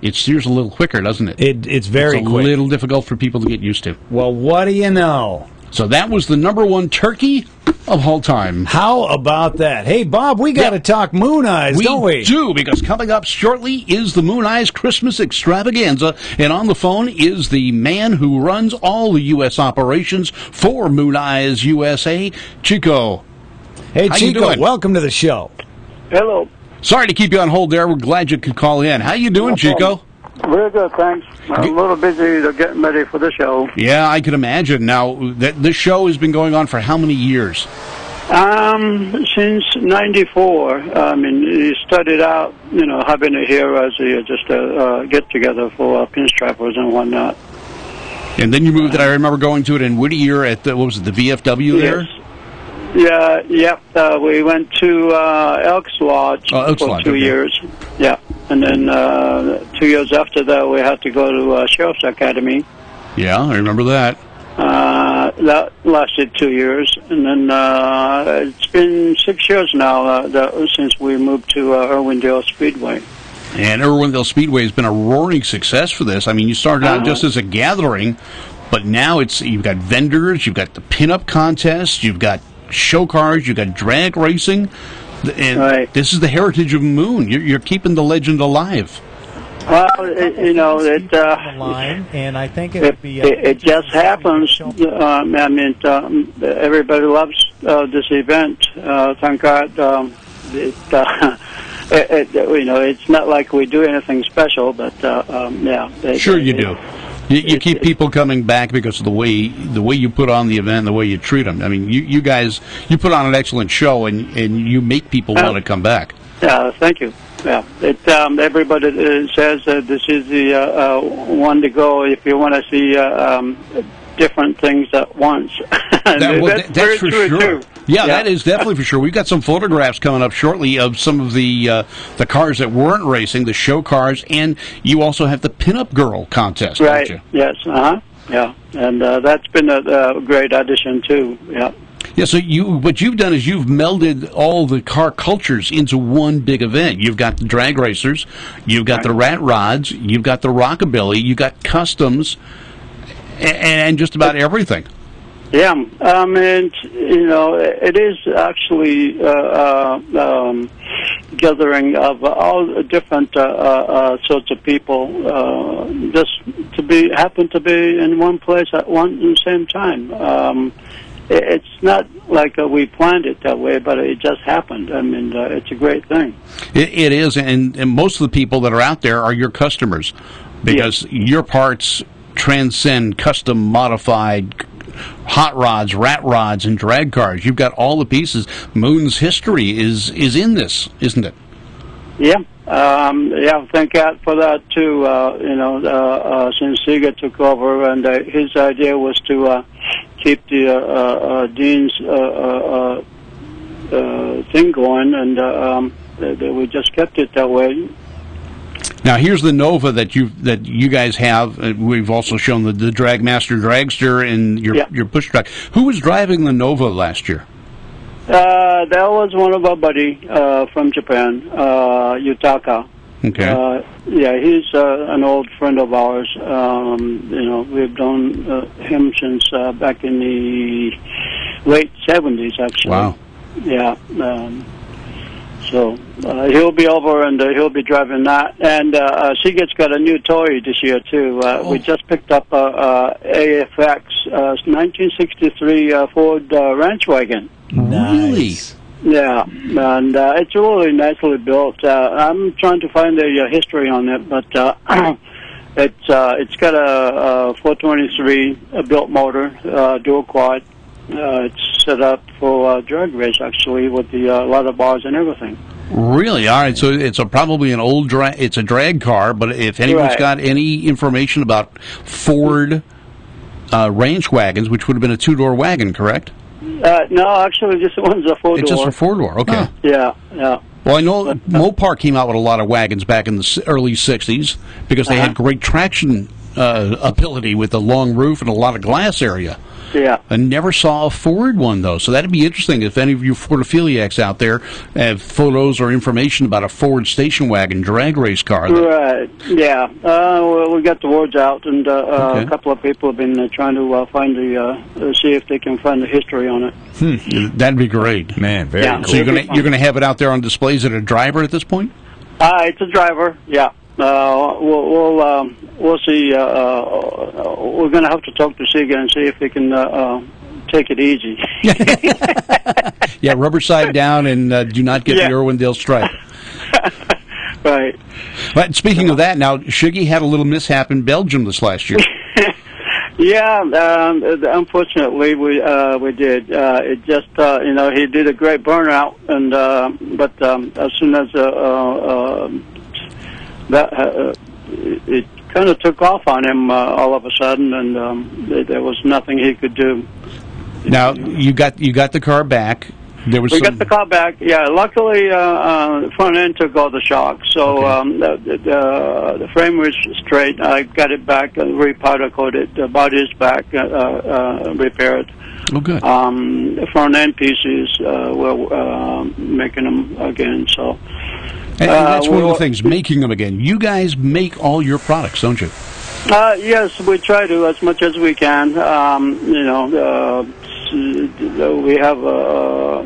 it steers a little quicker, doesn't it? It's very It's a quick. little difficult for people to get used to. Well, what do you know? So that was the #1 turkey of all time. How about that? Hey, Bob, we got to talk Moon Eyes, don't we? We do, because coming up shortly is the Moon Eyes Christmas Extravaganza, and on the phone is the man who runs all the U.S. operations for Moon Eyes USA, Chico. Hey, How you Chico, doing? welcome to the show. Hello. Sorry to keep you on hold there. We're glad you could call in. How you doing, No Chico? problem. Very good, thanks. I'm a little busy getting ready for the show. Yeah, I can imagine. Now, this show has been going on for how many years? Since '94. I mean, he started out, having it here as just a get-together for pinstripers and whatnot. And then you moved it. I remember going to it in Whittier at the VFW there? Yes. We went to Elks Lodge Elks for Lodge, 2 okay. years. Yeah. And then 2 years after that, we had to go to Sheriff's Academy. Yeah, I remember that. That lasted 2 years. And then it's been 6 years now since we moved to Irwindale Speedway. And Irwindale Speedway has been a roaring success for this. I mean, you started out just as a gathering, but now you've got vendors, you've got the pinup contest, you've got show cars, you've got drag racing, and this is the heritage of Moon. You're keeping the legend alive. Well, and I think it just happens. Everybody loves this event. Thank God. It's not like we do anything special, but Sure you do. You keep people coming back because of the way you put on the event, the way you treat them. I mean, you guys, you put on an excellent show, and you make people want to come back. Thank you. Yeah, everybody says that this is the one to go if you want to see different things at once. That's for sure. Too. Yeah, that is definitely for sure. We've got some photographs coming up shortly of some of the cars that weren't racing, the show cars, and you also have the Pinup Girl contest, right? don't you? Yes. Yeah, and that's been a great addition too. Yeah. Yeah, so what you've done is you've melded all the car cultures into one big event. You've got the drag racers, you've got the rat rods, you've got the rockabilly, you've got customs, and just about everything. Yeah, it is actually gathering of all different sorts of people, just happen to be in one place at the same time. It's not like we planned it that way, but it just happened. I mean, it's a great thing. It is, and most of the people that are out there are your customers, because your parts transcend custom modified hot rods, rat rods, and drag cars. You've got all the pieces. Moon's history is in this, isn't it? Yeah. Thank God for that too. Since Sega took over, and his idea was to keep the Dean's thing going, and we just kept it that way. Now here's the Nova that you guys have. We've also shown the Dragmaster Dragster and your push truck. Who was driving the Nova last year? That was one of our buddy from Japan, Yutaka. Okay. He's an old friend of ours. We've known him since back in the late 70s, actually. Wow. Yeah. So he'll be over and he'll be driving that. And Seagate's got a new toy this year, too. We just picked up a AFX 1963 Ford ranch wagon. Nice. Yeah, and it's really nicely built. I'm trying to find the history on it, but it's got a 423 built motor, dual quad. It's set up for drag race, actually, with the leather bars and everything. Really? All right. So it's probably an old it's a drag car. But if anyone's got any information about Ford ranch wagons, which would have been a two-door wagon, correct? No, actually, this one's a four-door. It's just a four-door, okay. Yeah. Well, I know Mopar came out with a lot of wagons back in the early 60s because they had great traction ability with the long roof and a lot of glass area. Yeah. I never saw a Ford one, though, so that'd be interesting if any of you Fordophiliacs out there have photos or information about a Ford station wagon drag race car. Right, yeah. Well, we got the words out, and a couple of people have been trying to find see if they can find the history on it. That'd be great. Man, very cool. So you're gonna have it out there on displays at a driver at this point? It's a driver, yeah. We'll see. We're going to have to talk to Sega and see if they can take it easy. Yeah, rubber side down and do not get the Irwindale stripe. Right. But speaking of that, now Shiggy had a little mishap in Belgium this last year. Yeah, unfortunately we did. It just he did a great burnout, and but as soon as it kind of took off on him all of a sudden, and there was nothing he could do. Now you got the car back. We got the car back. Yeah, luckily the front end took all the shocks, so the frame was straight. I got it back, repowder coated. The body is back, repaired. Oh, good. The front end pieces we're making them again. So. And that's one of the things, making them again. You guys make all your products, don't you? Yes, we try to as much as we can. We have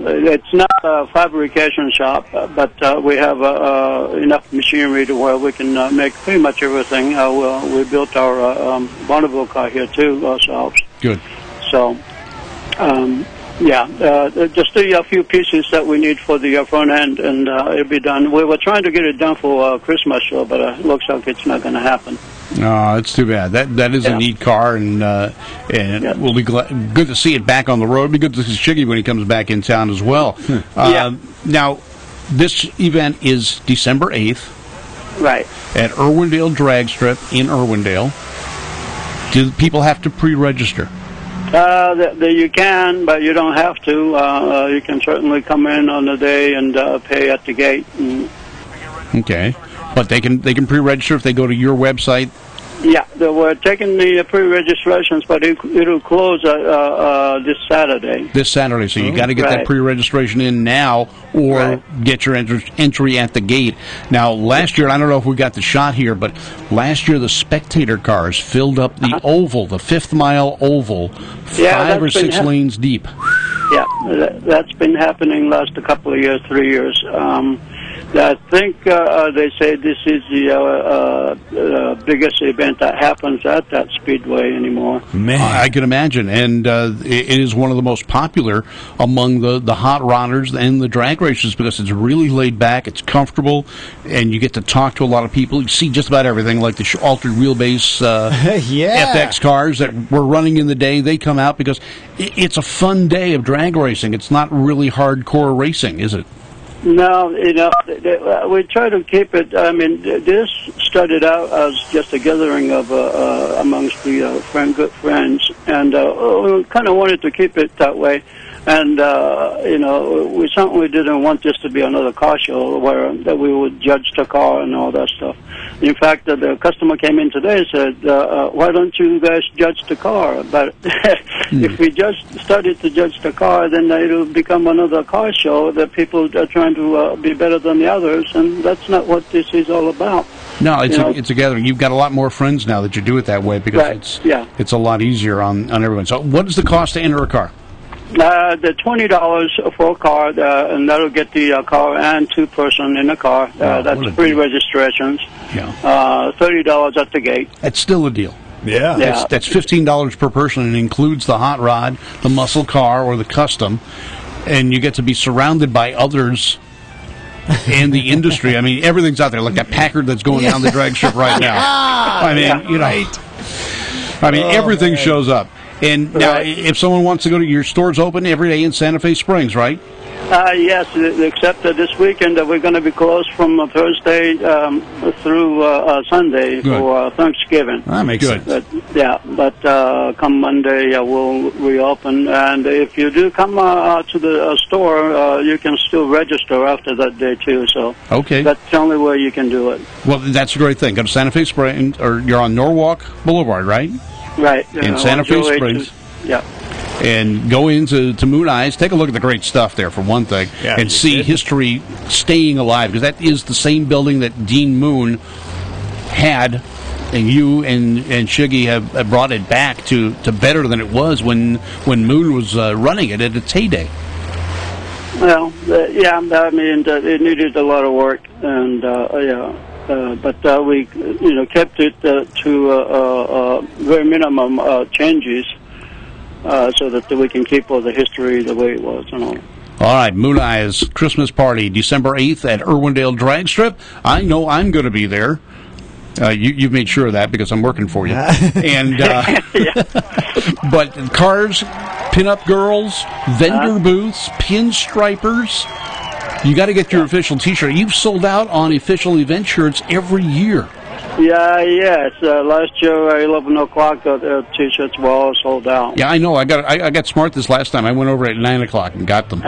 it's not a fabrication shop, but we have enough machinery to where we can make pretty much everything. We built our Bonneville car here too ourselves. Good. So. Just a few pieces that we need for the front end, and it'll be done. We were trying to get it done for Christmas show, but it looks like it's not going to happen. No, it's too bad. That is a neat car, and we'll be good to see it back on the road. It'll be good to see Shiggy when he comes back in town as well. Now, this event is December 8th. Right. At Irwindale Drag Strip in Irwindale. Do people have to pre-register? You can, but you don't have to. You can certainly come in on the day and pay at the gate. Okay, but they can pre-register if they go to your website. Yeah, we're taking the pre-registrations, but it'll close this Saturday. This Saturday, so you got to get that pre-registration in now, or get your entry at the gate. Now, last year, I don't know if we got the shot here, but last year the spectator cars filled up the oval, the 5th Mile Oval, 5 or 6 lanes deep. Yeah, that's been happening last a couple of years, 3 years. I think they say this is the biggest event that happens at that speedway anymore. Man, I can imagine, and it is one of the most popular among the hot rodders and the drag racers because it's really laid back, it's comfortable, and you get to talk to a lot of people. You see just about everything, like the altered wheelbase FX cars that were running in the day. They come out because it's a fun day of drag racing. It's not really hardcore racing, is it? No, we try to keep it. I mean, this started out as just a gathering of amongst the good friends, and we kind of wanted to keep it that way. And we certainly didn't want this to be another car show where that we would judge the car and all that stuff. In fact, the customer came in today and said, "Why don't you guys judge the car?" But if we just started to judge the car, then it'll become another car show that people are trying to be better than the others, and that's not what this is all about. No, it's a gathering. You've got a lot more friends now that you do it that way because it's a lot easier on everyone. So, what is the cost to enter a car? The $20 for a car, and that'll get the car and 2-person in the car. That's free registrations. Yeah. $30 at the gate. That's still a deal. Yeah. That's $15 per person, and includes the hot rod, the muscle car, or the custom, and you get to be surrounded by others and the industry. I mean, everything's out there, like that Packard that's going down the drag strip right now. I mean, everything shows up. And now, if someone wants to go to your store's open every day in Santa Fe Springs, right? Yes, except this weekend we're going to be closed from Thursday through Sunday for Thanksgiving. That makes sense. But come Monday we'll reopen. And if you do come to the store, you can still register after that day too. So that's the only way you can do it. Well, that's a great thing. Go to Santa Fe Springs, or you're on Norwalk Boulevard, right? Right. In Santa Fe Springs. Yeah. And go into Moon Eyes, take a look at the great stuff there, for one thing, and see history staying alive, because that is the same building that Dean Moon had, and you and Shiggy have brought it back to better than it was when Moon was running it at its heyday. Well, I mean, it needed a lot of work, and but we kept it to very minimum changes. So that we can keep all the history the way it was and all. All right, Moon Eyes Christmas Party, December 8th at Irwindale Drag Strip. I know I'm going to be there. You've made sure of that because I'm working for you. And but cars, pinup girls, vendor booths, pinstripers. You got to get your official T-shirt. You've sold out on official event shirts every year. Yes. Last year, 11 o'clock, the T-shirts were all sold out. Yeah, I know. I got smart this last time. I went over at 9 o'clock and got them.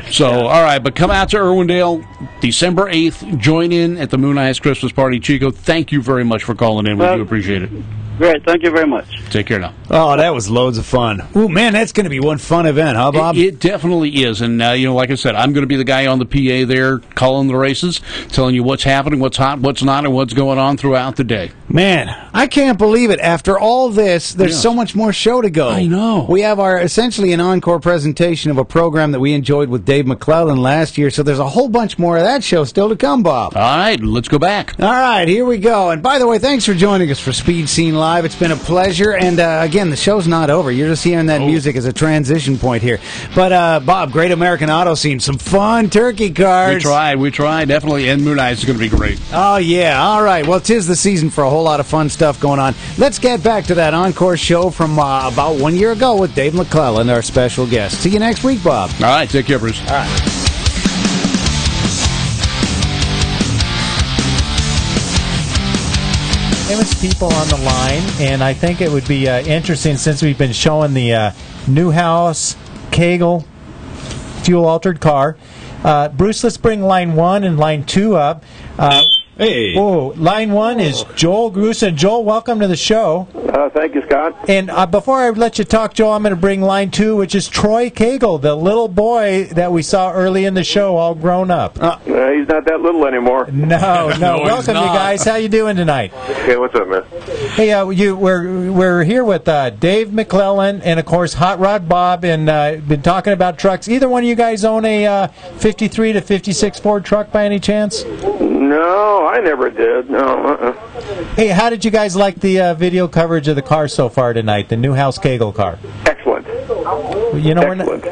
So, all right, but come out to Irwindale, December 8th. Join in at the Moon Eyes Christmas Party. Chico, thank you very much for calling in. We do appreciate it. Great. Thank you very much. Take care now. Oh, that was loads of fun. Ooh, man, that's going to be one fun event, huh, Bob? It definitely is. And, like I said, I'm going to be the guy on the PA there calling the races, telling you what's happening, what's hot, what's not, and what's going on throughout the day. Man, I can't believe it. After all this, there's so much more show to go. I know. We have essentially an encore presentation of a program that we enjoyed with Dave McClellan last year, so there's a whole bunch more of that show still to come, Bob. All right, let's go back. All right, here we go. And by the way, thanks for joining us for Speed Scene Live. It's been a pleasure. And again, the show's not over. You're just hearing that music as a transition point here. But Bob, Great American Auto Scene, some fun turkey cards. We tried, definitely. And Moon Eyes is going to be great. Oh, yeah. All right. Well, 'tis the season for a whole lot of fun stuff going on. Let's get back to that encore show from about 1 year ago with Dave McClellan, our special guest. See you next week, Bob. All right. Take care, Bruce. All right. Famous people on the line, and I think it would be interesting since we've been showing the Newhouse Kegel fuel-altered car. Bruce, let's bring line 1 and line 2 up. Hey. Whoa, line 1 is Joel Grusin. Joel, welcome to the show. Thank you, Scott. And before I let you talk, Joel, I'm going to bring line 2, which is Troy Kegel, the little boy that we saw early in the show, all grown up. He's not that little anymore. No. Welcome, you guys. How you doing tonight? Hey, what's up, man? Hey, we're here with Dave McClellan and, of course, Hot Rod Bob, and been talking about trucks. Either one of you guys own a 53 to 56 Ford truck by any chance? No, I never did. No. Hey, how did you guys like the video coverage of the car so far tonight, the Newhouse Kegel car? Excellent. You know,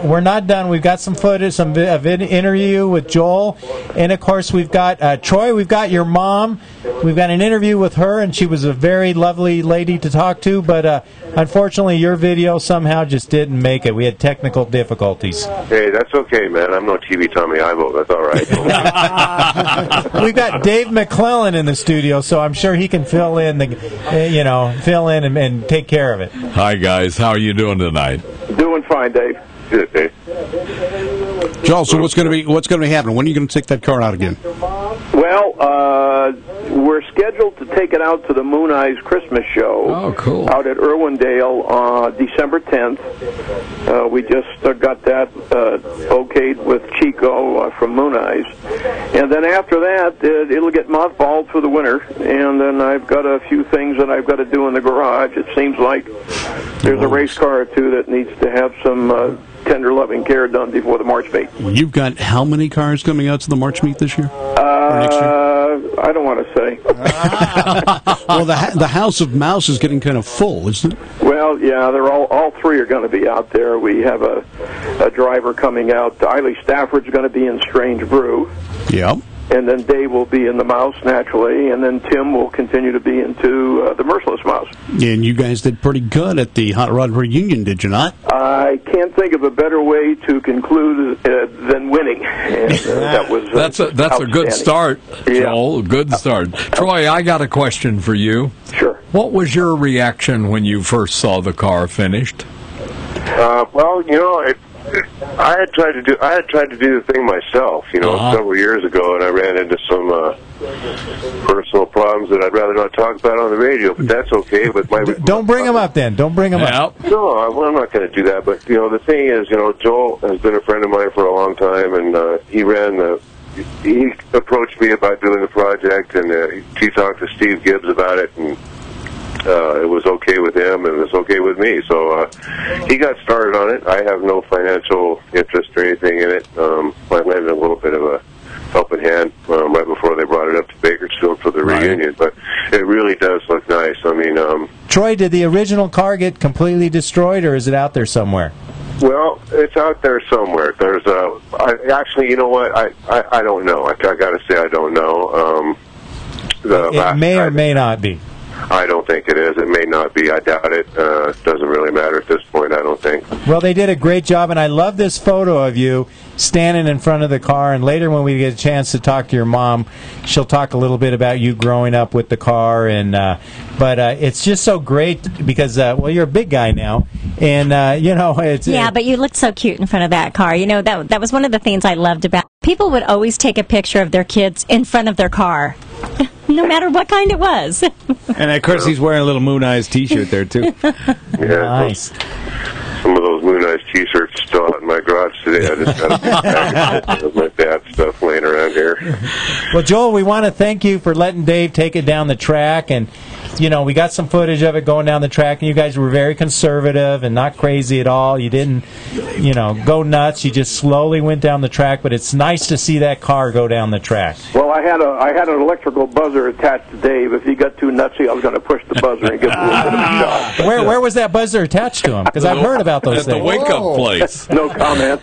we're not done. We've got some footage, some interview with Joel, and of course we've got Troy. We've got your mom. We've got an interview with her, and she was a very lovely lady to talk to. But unfortunately, your video somehow just didn't make it. We had technical difficulties. Hey, that's okay, man. I'm no TV Tommy Ivo. That's all right. We've got Dave McClellan in the studio, so I'm sure he can fill in and take care of it. Hi guys, how are you doing tonight? Doing fine, Dave. Good, Dave. Joel, so what's going to be happening? When are you going to take that car out again? Well, we're scheduled to take it out to the Moon Eyes Christmas show. Oh, cool. Out at Irwindale December 10th. We just got that okayed with Chico from Moon Eyes. And then after that, it'll get mothballed for the winter. And then I've got a few things that I've got to do in the garage. It seems like there's a race car or two that needs to have some tender loving care done before the March meet. You've got how many cars coming out to the March meet this year? Or next year? I don't want to say. Well, the House of Mouse is getting kind of full, isn't it? Well, yeah, they're all three are going to be out there. We have a driver coming out. Eiley Stafford's going to be in Strange Brew. Yeah. and then Dave will be in the Mouse naturally, and then Tim will continue to be into the Merciless Mouse. And you guys did pretty good at the Hot Rod reunion, did you not? I can't think of a better way to conclude than winning. And, that was that's a good start, Joel. A good start. Troy, I got a question for you. Sure. What was your reaction when you first saw the car finished? Well, I had tried to do the thing myself, several years ago, and I ran into some personal problems that I'd rather not talk about on the radio, but that's okay. But don't bring them up then. Don't bring them up. No, I'm not going to do that. But the thing is, Joel has been a friend of mine for a long time, and he approached me about doing the project, and he talked to Steve Gibbs about it, and it was okay with him, and it was okay with me. So he got started on it. I have no financial interest or anything in it. I lended a little bit of a helping hand right before they brought it up to Bakersfield for the reunion. But it really does look nice. I mean, Troy, did the original car get completely destroyed, or is it out there somewhere? Well, it's out there somewhere. There's actually, you know what? I don't know. I got to say I don't know. It may or may not be. I don't think it is. It may not be. I doubt it. It doesn't really matter at this point, I don't think. Well, they did a great job, and I love this photo of you standing in front of the car. And later when we get a chance to talk to your mom, she'll talk a little bit about you growing up with the car. And but it's just so great because, you're a big guy now. And, it's... Yeah, but you looked so cute in front of that car. That was one of the things I loved about people would always take a picture of their kids in front of their car. No matter what kind it was. And of course, he's wearing a little Moon Eyes T-shirt there too. Yeah, nice. Some of those Moon Eyes T-shirts still out in my garage today. I just got a package of my bad stuff laying around here. Well, Joel, we want to thank you for letting Dave take it down the track, and we got some footage of it going down the track, and you guys were very conservative and not crazy at all. You didn't, go nuts. You just slowly went down the track, but it's nice to see that car go down the track. Well, I had an electrical buzzer attached to Dave. If he got too nutsy, I was going to push the buzzer and give him a little bit of a shot. Where was that buzzer attached to him? Because I've heard about those things. At the wake-up place. No comment.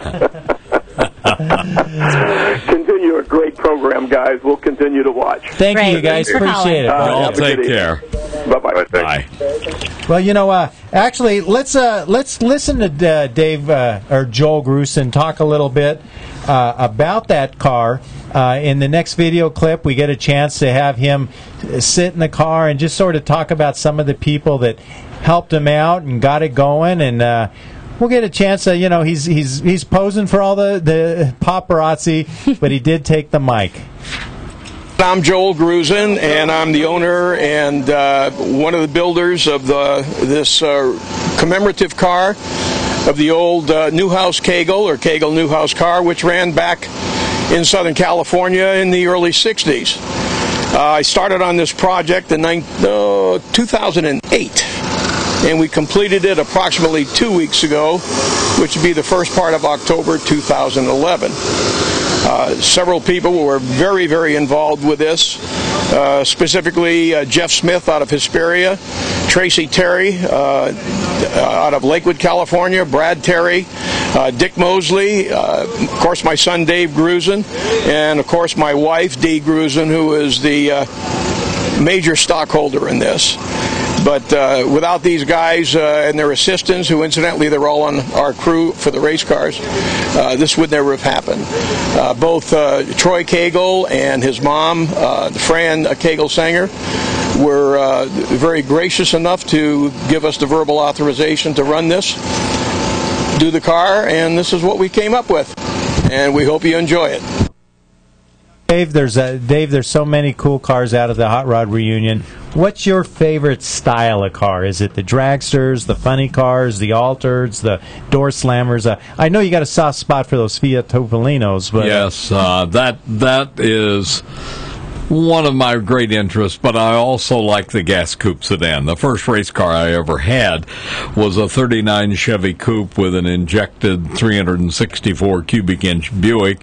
Continue a great program, guys. We'll continue to watch. Thank you, guys. Appreciate it. Y'all take care. Bye-bye. Bye. Well, actually, let's listen to Dave or Joel Grusin talk a little bit about that car. In the next video clip, we get a chance to have him sit in the car and just sort of talk about some of the people that helped him out and got it going, and we'll get a chance to, he's posing for all the paparazzi, but he did take the mic. I'm Joel Grusin, and I'm the owner and one of the builders of this commemorative car of the old Newhouse Kegel, or Kegel Newhouse car, which ran back in Southern California in the early 60s. I started on this project in 2008. And we completed it approximately 2 weeks ago, which would be the first part of October 2011. Several people were very, very involved with this, specifically Jeff Smith out of Hesperia, Tracy Terry out of Lakewood, California, Brad Terry, Dick Mosley, of course my son Dave Grusin, and of course my wife Dee Grusin, who is the major stockholder in this. But without these guys and their assistants, who incidentally they're all on our crew for the race cars, this would never have happened. Both Troy Kegel and his mom, Fran Kegel Sanger, were very gracious enough to give us the verbal authorization to run this, do the car, and this is what we came up with. And we hope you enjoy it. Dave, there's so many cool cars out of the Hot Rod reunion. What's your favorite style of car? Is it the dragsters, the funny cars, the altereds, the door slammers? I know you got a soft spot for those Fiat Topolinos, but yes, that is one of my great interests, but I also like the gas coupe sedan. The first race car I ever had was a 39 Chevy Coupe with an injected 364 cubic inch Buick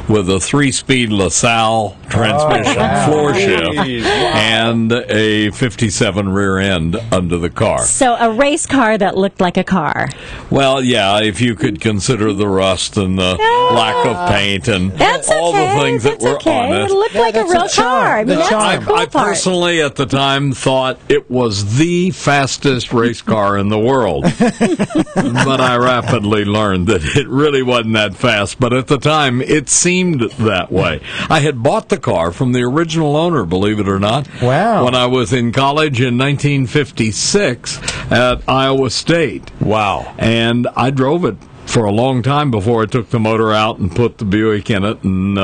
with a 3-speed LaSalle transmission floor shift and a 57 rear end under the car. So a race car that looked like a car. Well, yeah, if you could consider the rust and the lack of paint and all the things that were on it. It looked like a real car. I mean, that's the cool I part. personally, at the time, thought it was the fastest race car in the world. But I rapidly learned that it really wasn't that fast. But at the time, it seemed that way. I had bought the car from the original owner, believe it or not. Wow. When I was in college in 1956 at Iowa State. Wow. And I drove it for a long time before I took the motor out and put the Buick in it and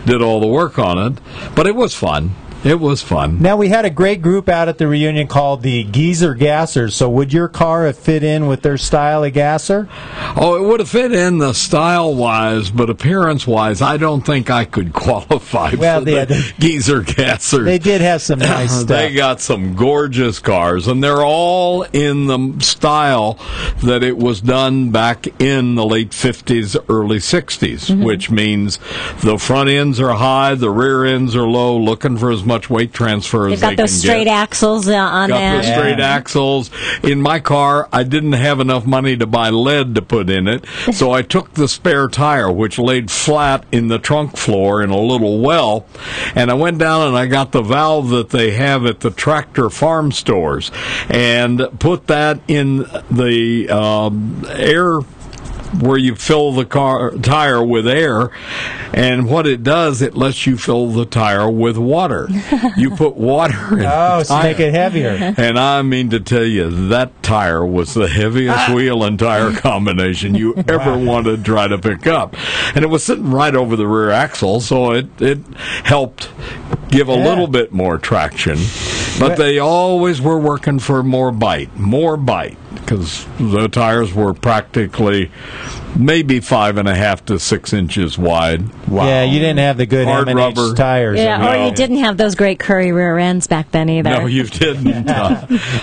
did all the work on it. But it was fun. It was fun. Now, we had a great group out at the reunion called the Geezer Gassers. So would your car have fit in with their style of gasser? Oh, it would have fit in the style-wise, but appearance-wise, I don't think I could qualify for the Geezer Gassers. They did have some nice stuff. They got some gorgeous cars, and they're all in the style that it was done back in the late 50s, early 60s, which means the front ends are high, the rear ends are low, looking for as much weight transfer as They've they got those can straight get. axles on Got them. the straight axles. In my car, I didn't have enough money to buy lead to put in it, so I took the spare tire, which laid flat in the trunk floor in a little well, and I went down and I got the valve that they have at the tractor farm stores and put that in the air where you fill the tire with air, and what it does, it lets you fill the tire with water. You put water in the so make it heavier. And I mean to tell you, that tire was the heaviest wheel and tire combination you ever wanted to try to pick up. And it was sitting right over the rear axle, so it helped give a little bit more traction. But they always were working for more bite, because the tires were practically maybe 5.5 to 6 inches wide. Wow. Yeah, you didn't have the good hard M&H rubber tires. Yeah, or you didn't have those great Curry rear ends back then either. No, you didn't.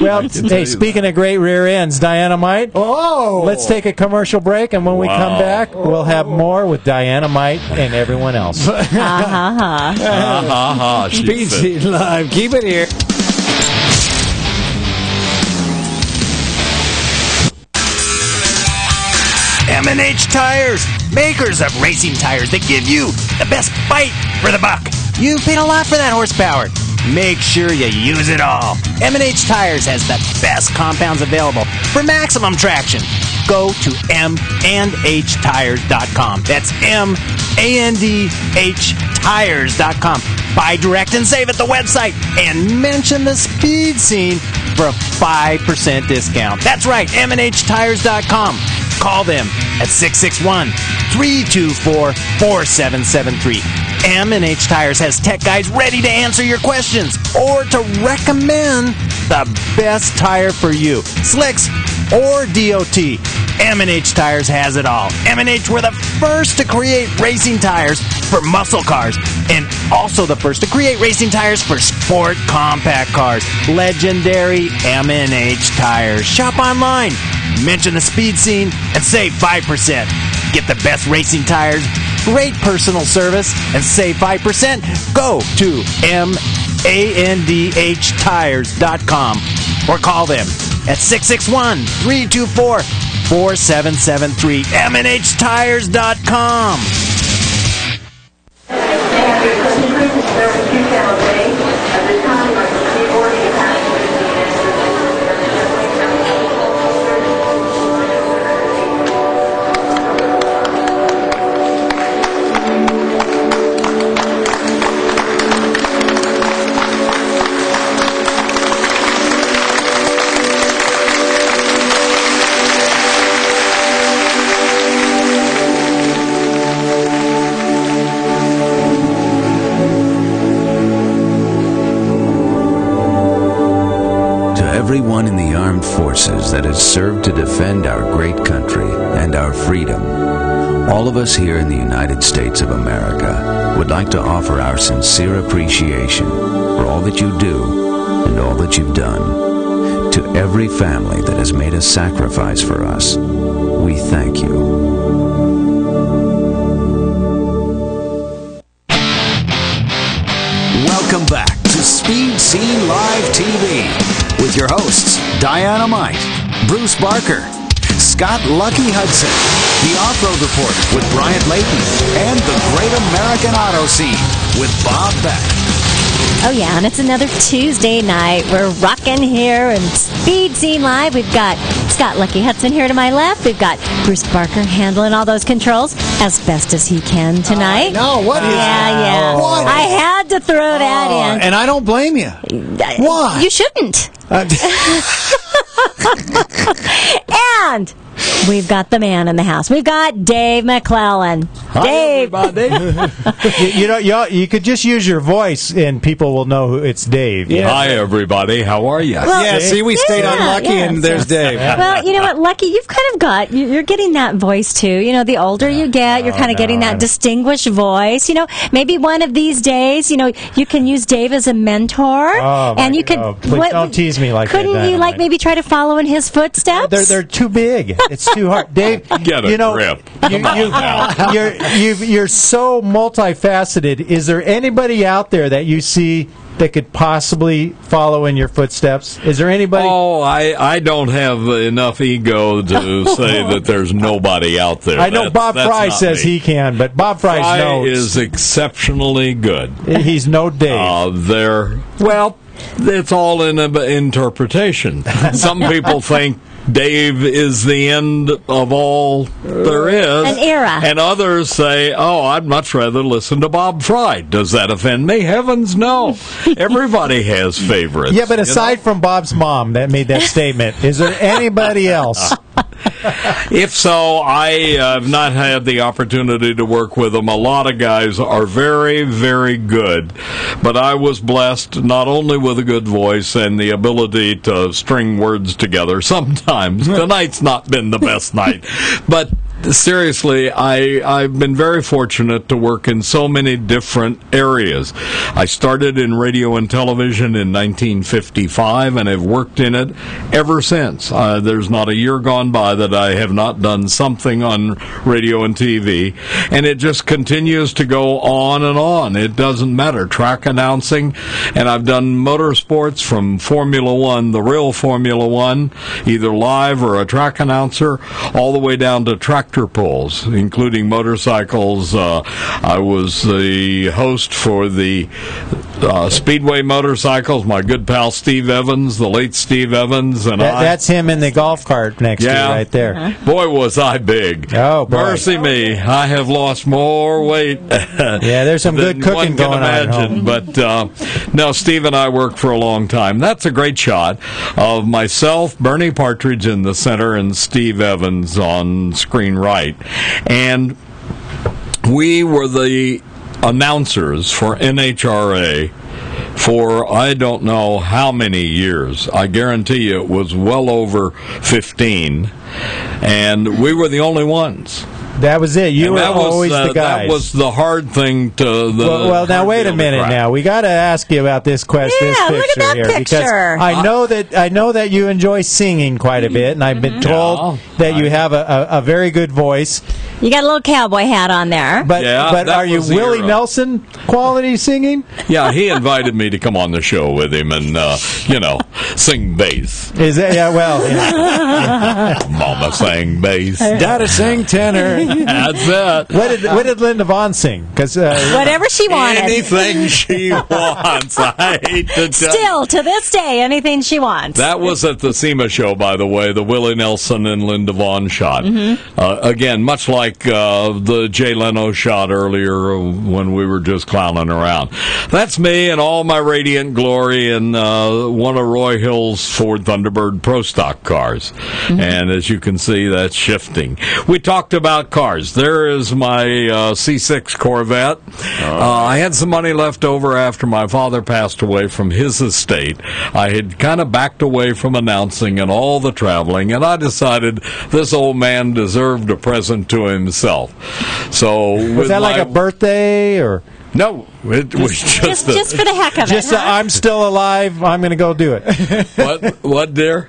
Well, hey, speaking of great rear ends, Dynamite. Oh! Let's take a commercial break, and when we come back, we'll have more with Dynamite and everyone else. Speed Scene Live. Keep it here. M&H Tires, makers of racing tires that give you the best bite for the buck. You've paid a lot for that horsepower. Make sure you use it all. M&H Tires has the best compounds available for maximum traction. Go to mandhtires.com. That's mandhtires.com. Buy direct and save at the website and mention the Speed Scene for a 5% discount. That's right, mandhtires.com. Call them at 661-324-4773. M&H Tires has tech guys ready to answer your questions or to recommend the best tire for you, slicks or DOT. M&H Tires has it all. M&H were the first to create racing tires for muscle cars and also the first to create racing tires for sport compact cars. Legendary M&H Tires. Shop online, mention the Speed Scene, and save 5%. Get the best racing tires, great personal service, and save 5%. Go to mandhtires.com or call them at 661-324-4773. mandhtires.com. Everyone in the armed forces that has served to defend our great country and our freedom. All of us here in the United States of America would like to offer our sincere appreciation for all that you do and all that you've done. To every family that has made a sacrifice for us, we thank you. Welcome back to Speed Scene Live TV with your hosts, Diana Might, Bruce Barker, Scott Lucky Hudson, the Off-Road Report with Bryant Layton, and the Great American Auto Scene with Bob Beck. Oh, yeah, and it's another Tuesday night. We're rocking here and Speed Scene Live. We've got Scott Lucky Hudson here to my left. We've got Bruce Barker handling all those controls as best as he can tonight. No, what is Yeah. What? I had to throw that in. And I don't blame you. Why? You shouldn't. And we've got the man in the house. We've got Dave McClellan. Dave. You could just use your voice and people will know who it's Dave. Yeah. Hi, everybody. How are you? Well, see, we stayed on Lucky, and there's Dave. Well, you know what, Lucky, you've kind of got, you're getting that voice, too. You know, the older you get, you're kind of getting that distinguished voice. You know, maybe one of these days, you know, you can use Dave as a mentor. And you could... Please don't tease me like that. Couldn't you, like, maybe try to follow in his footsteps? They're too big. It's too hard. Dave, get a grip. You're so multifaceted. Is there anybody out there that you see that could possibly follow in your footsteps? Is there anybody? Oh, I don't have enough ego to say that there's nobody out there. I know Bob Fry says he can, but Bob Fry's knows. Is exceptionally good. He's no Dave. Well, it's all in interpretation. Some people think Dave is the end of all there is. An era. And others say, oh, I'd much rather listen to Bob Fry. Does that offend me? Heavens, no. Everybody has favorites. Yeah, but aside from Bob's mom that made that statement, is there anybody else? If so, I have not had the opportunity to work with them. A lot of guys are very, very good. But I was blessed not only with a good voice and the ability to string words together sometimes. Tonight's not been the best night. But seriously, I've been very fortunate to work in so many different areas. I started in radio and television in 1955 and have worked in it ever since. There's not a year gone by that I have not done something on radio and TV, and it just continues to go on and on. It doesn't matter. Track announcing, and I've done motorsports from Formula One, the real Formula One, either live or a track announcer, all the way down to tractor pulls, including motorcycles. I was the host for the Speedway motorcycles. My good pal Steve Evans, the late Steve Evans, and that's him in the golf cart next to you right there. Boy, was I big. Oh, boy. Mercy me. I have lost more weight. Yeah, there's some good cooking going on at home. But no, Steve and I worked for a long time. That's a great shot of myself, Bernie Partridge in the center, and Steve Evans on screen right. And we were the announcers for NHRA for I don't know how many years. I guarantee you it was well over 15. And we were the only ones. That was it. You were always the guys. That was the hard thing to... Well, now wait a minute. Now we got to ask you about this question. Yeah, this picture look at that here, picture. because I know that you enjoy singing quite a bit, and I've been told that you have a very good voice. You got a little cowboy hat on there. But are you Willie Nelson quality singing? Yeah, he invited me to come on the show with him and sing bass. Is that Mama sang bass. Gotta sing tenor. That's it. What did Linda Vaughn sing? Because whatever she wanted. Anything she wants. I hate to tell Still, to this day, anything she wants. That was at the SEMA show, by the way, the Willie Nelson and Linda Vaughn shot. Again, much like the Jay Leno shot earlier when we were just clowning around. That's me and all my radiant glory in one of Roy Hill's Ford Thunderbird Pro Stock cars. And as you can see, that's shifting. We talked about cars. There is my C6 Corvette. I had some money left over after my father passed away from his estate. I had kind of backed away from announcing and all the traveling, and I decided this old man deserved a present to himself. So was that like a birthday or? No, it was just for the heck of it. I'm still alive. I'm going to go do it. What, dear?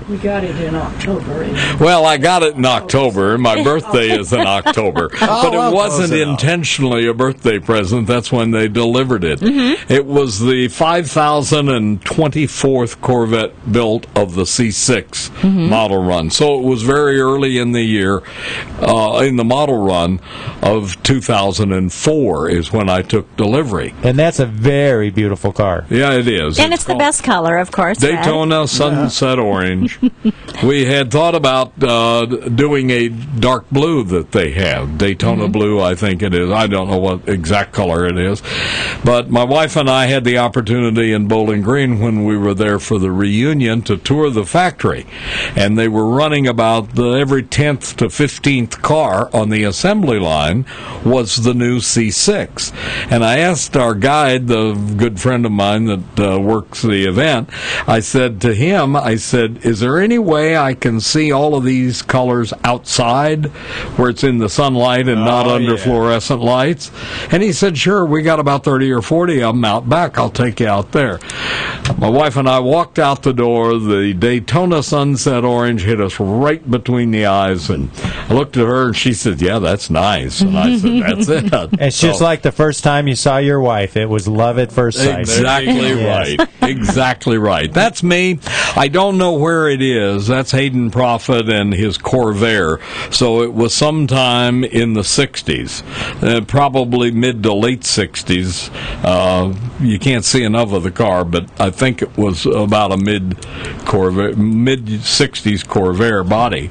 We got it in October. Well, I got it in October. My birthday is in October. But it wasn't intentionally a birthday present. That's when they delivered it. Mm-hmm. It was the 5,024th Corvette built of the C6 model run. So it was very early in the year, in the model run of 2004 is when I took delivery. And that's a very beautiful car. Yeah, it is. And it's the best color, of course. Daytona red. Sunset Orange. We had thought about doing a dark blue that they have. Daytona blue, I think it is. I don't know what exact color it is. But my wife and I had the opportunity in Bowling Green when we were there for the reunion to tour the factory. And they were running about every 10th to 15th car on the assembly line was the new C6. And I asked our guide, the good friend of mine that works the event, I said to him, is there any way I can see all of these colors outside where it's in the sunlight and not under fluorescent lights? And he said, sure, we got about 30 or 40 of them out back. I'll take you out there. My wife and I walked out the door. The Daytona Sunset Orange hit us right between the eyes, and I looked at her and she said, yeah, that's nice. And I said, that's it. It's just like the first time you saw your wife. It was love at first sight. Exactly right. Exactly right. That's me. I don't know where it is. That's Hayden Prophet and his Corvair. So it was sometime in the 60s, probably mid to late 60s. You can't see enough of the car, but I think it was about a mid 60s Corvair body.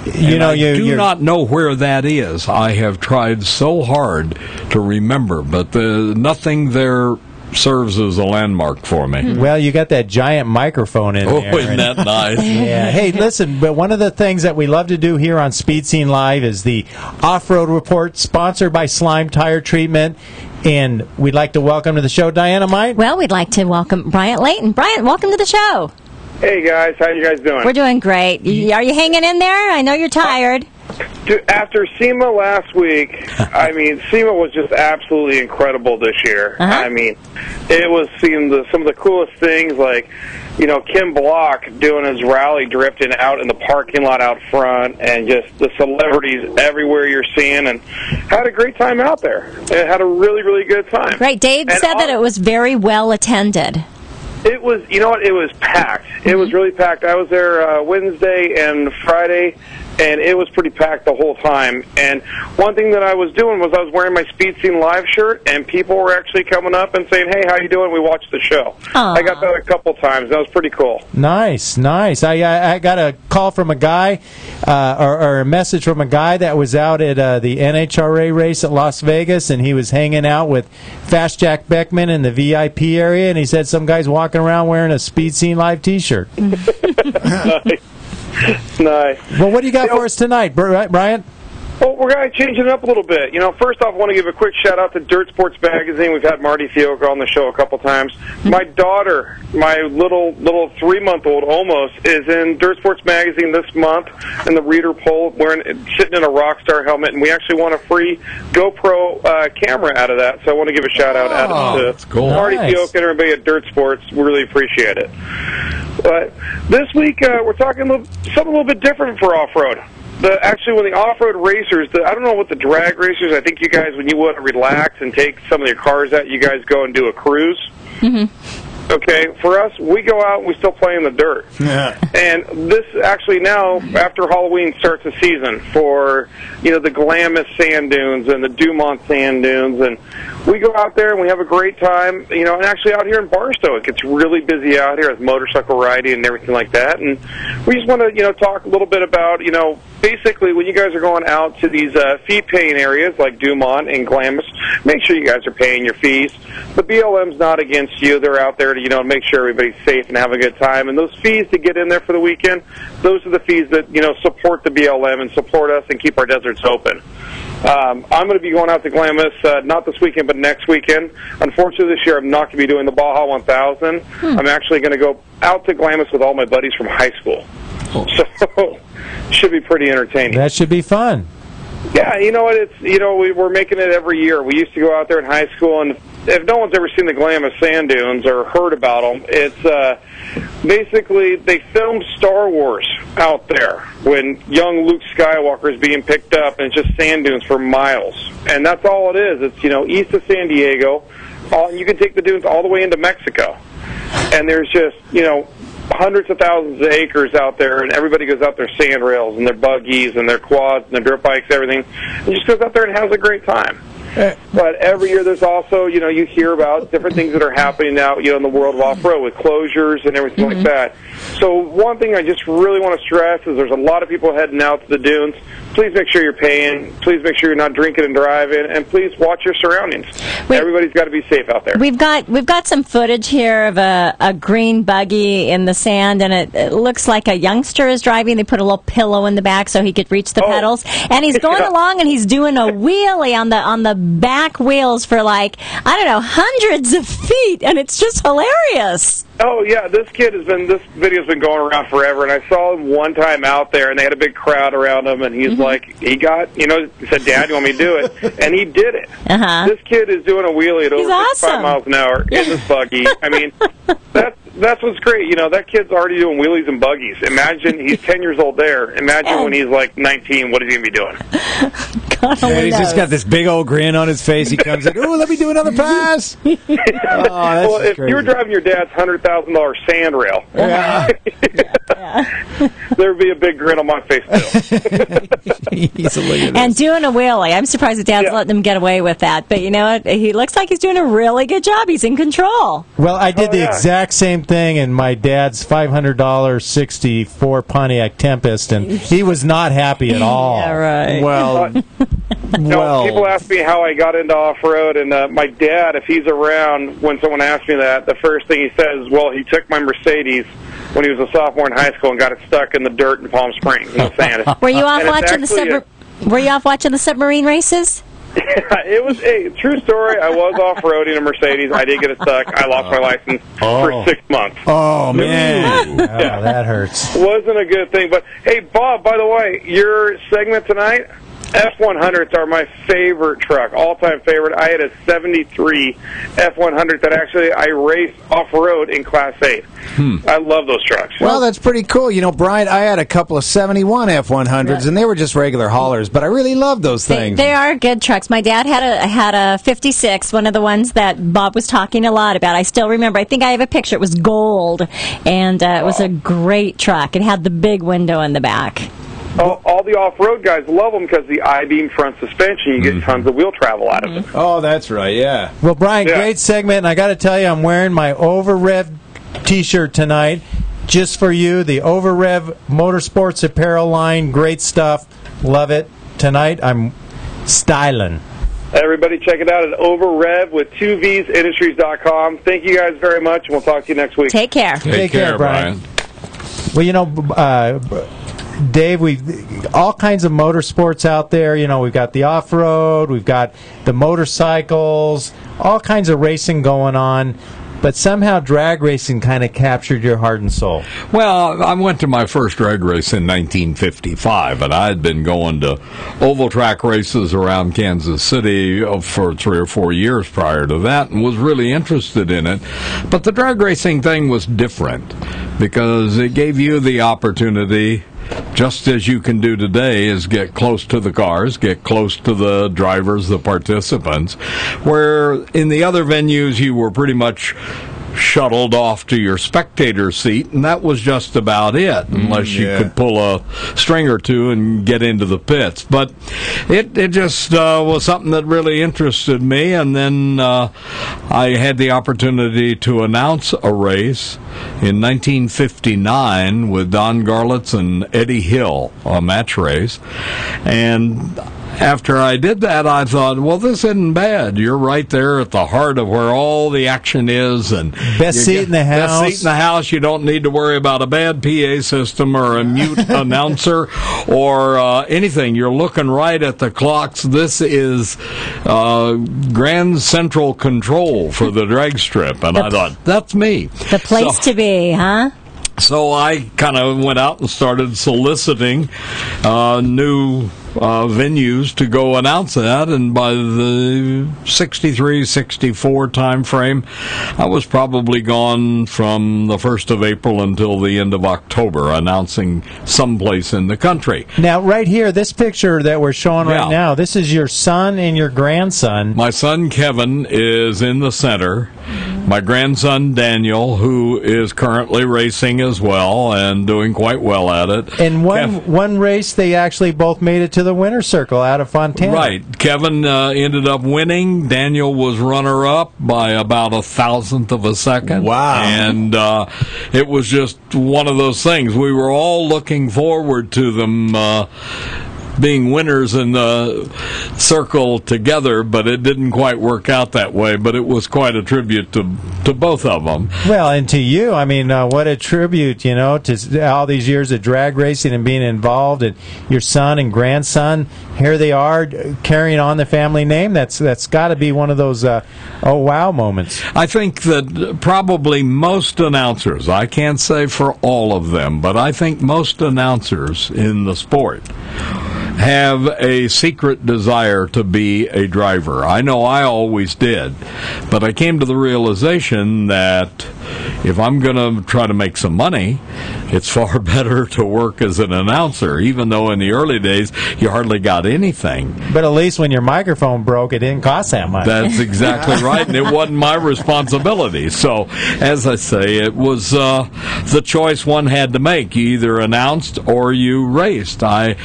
I do not know where that is. I have tried so hard to remember, but nothing there serves as a landmark for me. Well, you got that giant microphone in there. Oh, isn't that nice? Yeah. Hey, listen, but one of the things that we love to do here on Speed Scene Live is the Off-Road Report, sponsored by Slime Tire Treatment. And we'd like to welcome to the show Diana Mite. Well, we'd like to welcome Bryant Layton. Bryant, welcome to the show. Hey, guys. How you guys doing? We're doing great. Are you hanging in there? I know you're tired. After SEMA last week, I mean, SEMA was just absolutely incredible this year. I mean, it was some of the coolest things, like, Kim Block doing his rally drifting out in the parking lot out front, and just the celebrities everywhere you're seeing, and had a great time out there. It had a really, really good time. Great. Dave said that it was very well attended. It was, it was packed. It was really packed. I was there Wednesday and Friday, and it was pretty packed the whole time. And one thing that I was doing was I was wearing my Speed Scene Live shirt, and people were actually coming up and saying, hey, how you doing? We watched the show. Aww. I got that a couple times. That was pretty cool. Nice. I got a call from a guy, or a message from a guy that was out at the NHRA race at Las Vegas, and he was hanging out with Fast Jack Beckman in the VIP area, and he said some guy's walking around wearing a Speed Scene Live T-shirt. Nice. Well, what do you got for us tonight, Brian? Well, we're going to change it up a little bit. First off, I want to give a quick shout-out to Dirt Sports Magazine. We've had Marty Fioca on the show a couple times. My daughter, my little 3-month-old almost, is in Dirt Sports Magazine this month in the reader poll, sitting in a Rockstar helmet, and we actually won a free GoPro camera out of that. So I want to give a shout-out to Marty Fioca and everybody at Dirt Sports. We really appreciate it. But this week, we're talking something a little bit different for off-road. Actually, when the off-road racers, I don't know what the drag racers, I think you guys, when you want to relax and take some of your cars out, you guys go and do a cruise. Mm-hmm. Okay, for us, we go out and we still play in the dirt. Yeah. And this actually now, after Halloween, starts the season for, the Glamis sand dunes and the Dumont sand dunes. And we go out there and we have a great time, you know, and actually out here in Barstow, it gets really busy out here with motorcycle riding and everything like that. And we just want to, you know, talk a little bit about, you know, basically when you guys are going out to these fee-paying areas like Dumont and Glamis, make sure you guys are paying your fees. The BLM's not against you. They're out there to, you know, make sure everybody's safe and have a good time. And those fees to get in there for the weekend, those are the fees that, you know, support the BLM and support us and keep our deserts open. I'm going to be going out to Glamis, not this weekend, but next weekend. Unfortunately, this year I'm not going to be doing the Baja 1000. I'm actually going to go out to Glamis with all my buddies from high school. So, should be pretty entertaining. That should be fun. Yeah, you know what? It's, you know, we're making it every year. We used to go out there in high school, and if no one's ever seen the Glamis sand dunes or heard about them, it's basically they filmed Star Wars out there when young Luke Skywalker is being picked up, and it's just sand dunes for miles, and that's all it is. It's, you know, east of San Diego. You can take the dunes all the way into Mexico, and there's just, you know, hundreds of thousands of acres out there, and everybody goes out there sand rails and their buggies and their quads and their dirt bikes, everything, and just goes out there and has a great time. But every year there's also, you know, you hear about different things that are happening now, you know, in the world of off-road with closures and everything like that. So one thing I just really want to stress is there's a lot of people heading out to the dunes. Please make sure you're paying. Please make sure you're not drinking and driving, and please watch your surroundings. Everybody's got to be safe out there. We've got some footage here of a green buggy in the sand, and it looks like a youngster is driving. They put a little pillow in the back so he could reach the pedals, and he's going along and he's doing a wheelie on the back wheels for, like, I don't know, hundreds of feet, and it's just hilarious. Oh, yeah, this video's been going around forever, and I saw him one time out there, and they had a big crowd around him, and he's like, he said, Dad, you want me to do it? And he did it. This kid is doing a wheelie at over 55 miles an hour in this buggy. I mean, that's what's great. You know, that kid's already doing wheelies and buggies. Imagine, he's 10 years old there. Imagine when he's like 19, what is he going to be doing? He's just got this big old grin on his face. He comes in, ooh, let me do another pass. Well, if you were driving your dad's $100,000 sand rail, there'd be a big grin on my face, too. And doing a wheelie. I'm surprised the dad's letting him get away with that. But you know what? He looks like he's doing a really good job. He's in control. Well, I did the exact same thing in my dad's $500 '64 Pontiac Tempest, and he was not happy at all. Yeah, right. Well, people ask me how I got into off-road, and my dad, if he's around when someone asks me that, the first thing he says is, well, he took my Mercedes when he was a sophomore in high school and got it stuck in the dirt in Palm Springs in the sand. Were you off watching the submarine races? It was a true story. I was off-roading a Mercedes. I did get it stuck. I lost my license for 6 months. Oh, man. Yeah. That hurts. Wasn't a good thing. But, hey, Bob, by the way, your segment tonight, F100s are my favorite truck, all-time favorite. I had a 73 F100 that actually I raced off-road in Class 8. I love those trucks. Well, that's pretty cool. You know, Brian, I had a couple of 71 F100s, and they were just regular haulers, but I really love those things. They are good trucks. My dad had a 56, one of the ones that Bob was talking a lot about. I still remember. I think I have a picture. It was gold, and it was a great truck. It had the big window in the back. All the off-road guys love them because the I-beam front suspension, you get tons of wheel travel out of it. Oh, that's right, yeah. Well, Brian, great segment, and I got to tell you, I'm wearing my Over-Rev T-shirt tonight just for you. The Over-Rev Motorsports apparel line, great stuff. Love it. Tonight, I'm styling. Everybody check it out at OverRev with 2Vs Industries.com. Thank you guys very much, and we'll talk to you next week. Take care. Take care, Brian. Well, you know, Dave, we've all kinds of motorsports out there. You know, we've got the off-road, we've got the motorcycles, all kinds of racing going on. But somehow drag racing kind of captured your heart and soul. Well, I went to my first drag race in 1955, and I had been going to oval track races around Kansas City for 3 or 4 years prior to that, and was really interested in it. But the drag racing thing was different because it gave you the opportunity, just as you can do today, is get close to the cars, get close to the drivers, the participants, where in the other venues you were pretty much shuttled off to your spectator seat, and that was just about it, unless you could pull a string or two and get into the pits. But it just was something that really interested me, and then I had the opportunity to announce a race in 1959 with Don Garlitz and Eddie Hill, a match race. And after I did that, I thought, well, this isn't bad. You're right there at the heart of where all the action is, and best seat in the house. Best seat in the house. You don't need to worry about a bad PA system or a mute announcer or anything. You're looking right at the clocks. This is Grand Central Control for the drag strip, and I thought, that's me. The place to be, huh? So I kind of went out and started soliciting new venues to go announce that, and by the 63, 64 time frame, I was probably gone from the 1st of April until the end of October, announcing someplace in the country. Now, right here, this picture that we're showing right now, this is your son and your grandson. My son, Kevin, is in the center. My grandson, Daniel, who is currently racing as well and doing quite well at it. And one race, they actually both made it to the winner's circle out of Fontana. Right. Kevin ended up winning. Daniel was runner-up by about 1,000th of a second. Wow. And it was just one of those things. We were all looking forward to them being winners in the circle together, but it didn't quite work out that way. But it was quite a tribute to both of them. Well, and to you, I mean, what a tribute, to all these years of drag racing and being involved, and your son and grandson. Here they are carrying on the family name. That's got to be one of those oh wow moments. I think that probably most announcers, I can't say for all of them, but I think most announcers in the sport have a secret desire to be a driver. I know I always did, but I came to the realization that if I'm going to try to make some money, it's far better to work as an announcer, even though in the early days you hardly got anything. But at least when your microphone broke, it didn't cost that much. That's exactly right, and it wasn't my responsibility. So, as I say, it was the choice one had to make. You either announced or you raced. I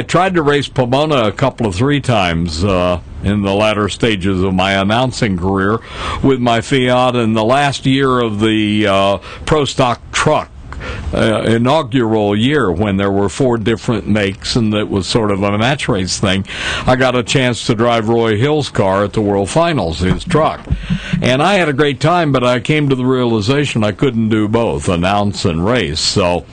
tried to race Pomona three times in the latter stages of my announcing career with my Fiat, in the last year of the Pro Stock truck inaugural year, when there were 4 different makes and it was sort of a match race thing. I got a chance to drive Roy Hill's car at the World Finals, his truck, and I had a great time, but I came to the realization I couldn't do both, announce and race. So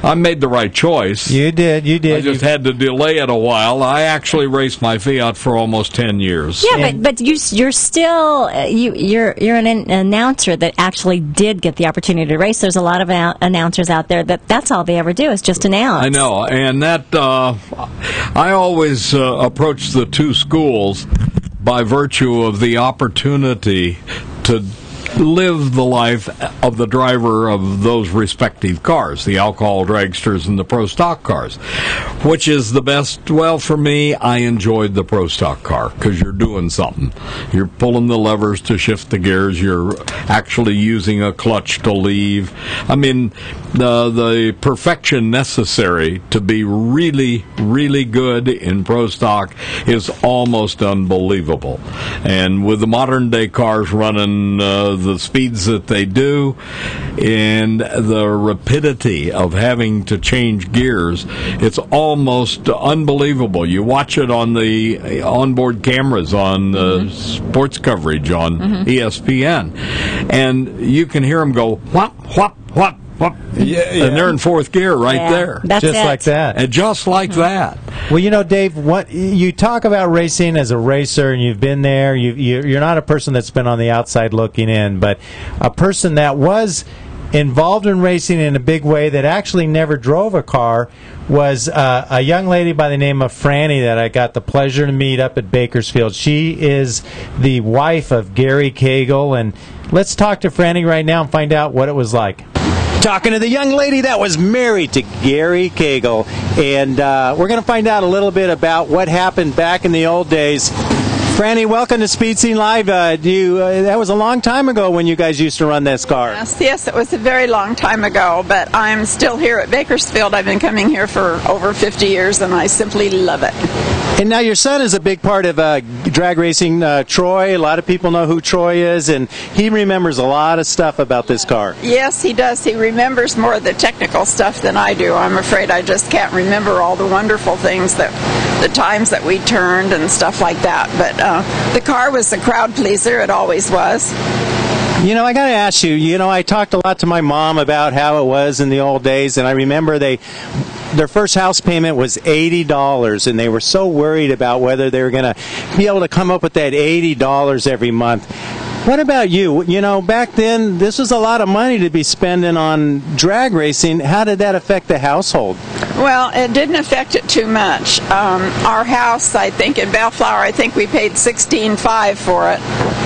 I made the right choice. You did. I just had to delay it a while. I actually raced my Fiat for almost 10 years. Yeah, but you're still you're an announcer that actually did get the opportunity to race. There's a lot of announcers out there that's all they ever do is just announce. I know, and that I always approach the two schools by virtue of the opportunity to live the life of the driver of those respective cars, the alcohol dragsters and the Pro Stock cars. Which is the best? Well, for me, I enjoyed the Pro Stock car because you're doing something. You're pulling the levers to shift the gears. You're actually using a clutch to leave. I mean, the perfection necessary to be really, really good in Pro Stock is almost unbelievable. And with the modern day cars running the speeds that they do and the rapidity of having to change gears, it's almost unbelievable. You watch it on the onboard cameras on the sports coverage on ESPN, and you can hear them go whop, whop, whop, whop. Yeah. And they're in 4th gear there. That's just like that. And just like that. Well, Dave, what you talk about racing as a racer, and you've been there. You're not a person that's been on the outside looking in, but a person that was involved in racing in a big way that actually never drove a car was a young lady by the name of Franny that I got the pleasure to meet up at Bakersfield. She is the wife of Gary Cagle, and let's talk to Franny right now and find out what it was like. Talking to the young lady that was married to Gary Cagle, and we're going to find out a little bit about what happened back in the old days. Franny, welcome to Speed Scene Live. That was a long time ago when you guys used to run this car. Yes, it was a very long time ago, but I'm still here at Bakersfield. I've been coming here for over 50 years, and I simply love it. And now your son is a big part of drag racing, Troy. A lot of people know who Troy is, and he remembers a lot of stuff about this car. Yes, he does. He remembers more of the technical stuff than I do. I'm afraid I just can't remember all the wonderful things, the times that we turned and stuff like that. But the car was a crowd pleaser. It always was. You know, I got to ask you, I talked a lot to my mom about how it was in the old days, and I remember their first house payment was $80, and they were so worried about whether they were going to be able to come up with that $80 every month. What about you? Back then, this was a lot of money to be spending on drag racing. How did that affect the household? Well, it didn't affect it too much. Our house, I think, in Bellflower, I think we paid $16,500 for it,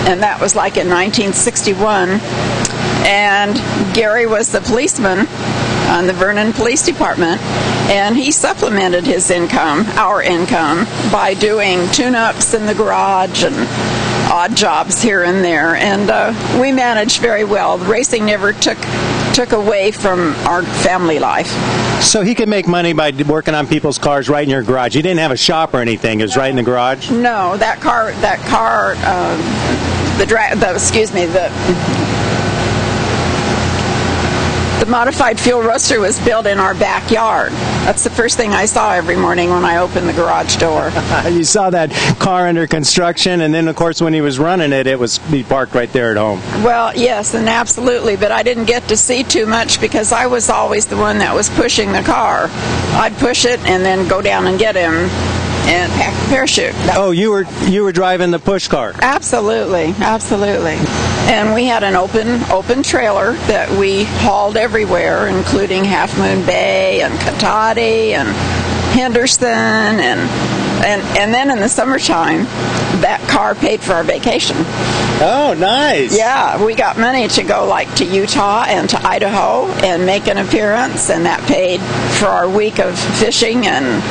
and that was like in 1961. And Gary was the policeman on the Vernon Police Department, and he supplemented his income, our income, by doing tune-ups in the garage and odd jobs here and there, and we managed very well. The racing never took away from our family life. So he could make money by working on people's cars right in your garage. You didn't have a shop or anything. It was right in the garage? No, the modified fuel roaster was built in our backyard. That's the first thing I saw every morning when I opened the garage door. You saw that car under construction, and then, of course, when he was running it, he parked right there at home. Well, yes, and absolutely, but I didn't get to see too much because I was always the one that was pushing the car. I'd push it and then go down and get him and pack the parachute. Oh, you were driving the push car? Absolutely, absolutely. And we had an open trailer that we hauled everywhere, including Half Moon Bay and Katati and Henderson, and then in the summertime, that car paid for our vacation. Oh, nice. Yeah, we got money to go to Utah and to Idaho and make an appearance, and that paid for our week of fishing and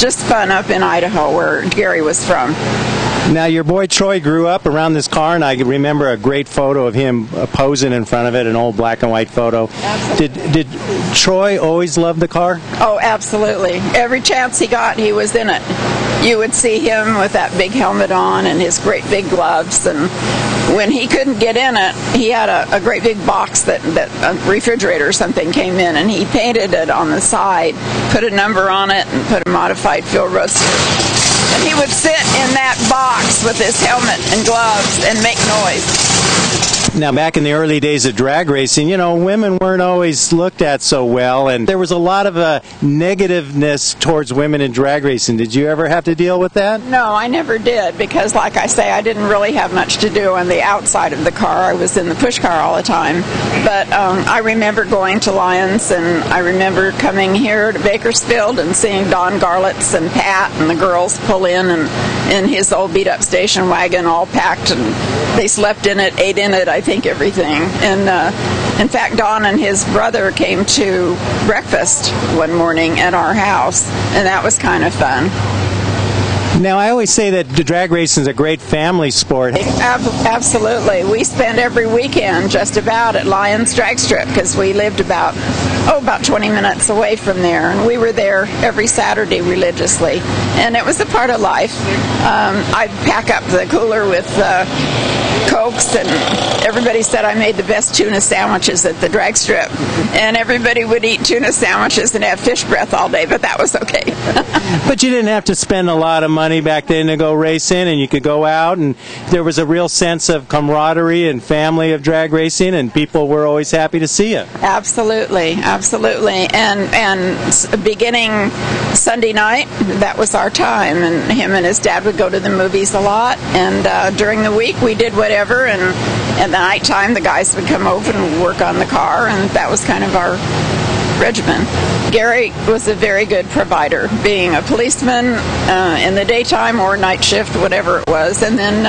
just fun up in Idaho, where Gary was from. Now, your boy Troy grew up around this car, and I remember a great photo of him posing in front of it, an old black and white photo. Absolutely. Did Troy always love the car? Oh, absolutely. Every chance he got, he was in it. You would see him with that big helmet on and his great big gloves, and when he couldn't get in it, he had a great big box that a refrigerator or something came in, and he painted it on the side, put a number on it, and put a modified fuel roaster. And he would sit in that box with his helmet and gloves and make noise. Now, back in the early days of drag racing, women weren't always looked at so well, and there was a lot of negativeness towards women in drag racing. Did you ever have to deal with that? No, I never did, because like I say, I didn't really have much to do on the outside of the car. I was in the push car all the time. But I remember going to Lions, and I remember coming here to Bakersfield and seeing Don Garlitz and Pat and the girls pull in his old beat-up station wagon all packed, and they slept in it, ate in it, I think everything. And in fact, Don and his brother came to breakfast one morning at our house, and that was kind of fun. Now, I always say that the drag racing is a great family sport. Absolutely. We spend every weekend just about at Lions Drag Strip, because we lived about 20 minutes away from there, and we were there every Saturday religiously, and it was a part of life. I'd pack up the cooler with Cokes, and everybody said I made the best tuna sandwiches at the drag strip, and everybody would eat tuna sandwiches and have fish breath all day, but that was okay. But you didn't have to spend a lot of money back then to go racing, and you could go out, and there was a real sense of camaraderie and family of drag racing, and people were always happy to see you. Absolutely, absolutely. And beginning Sunday night, that was our time, and him and his dad would go to the movies a lot, and during the week we did whatever, and at the night time the guys would come over and work on the car, and that was kind of our regimen. Gary was a very good provider, being a policeman in the daytime or night shift, whatever it was, and then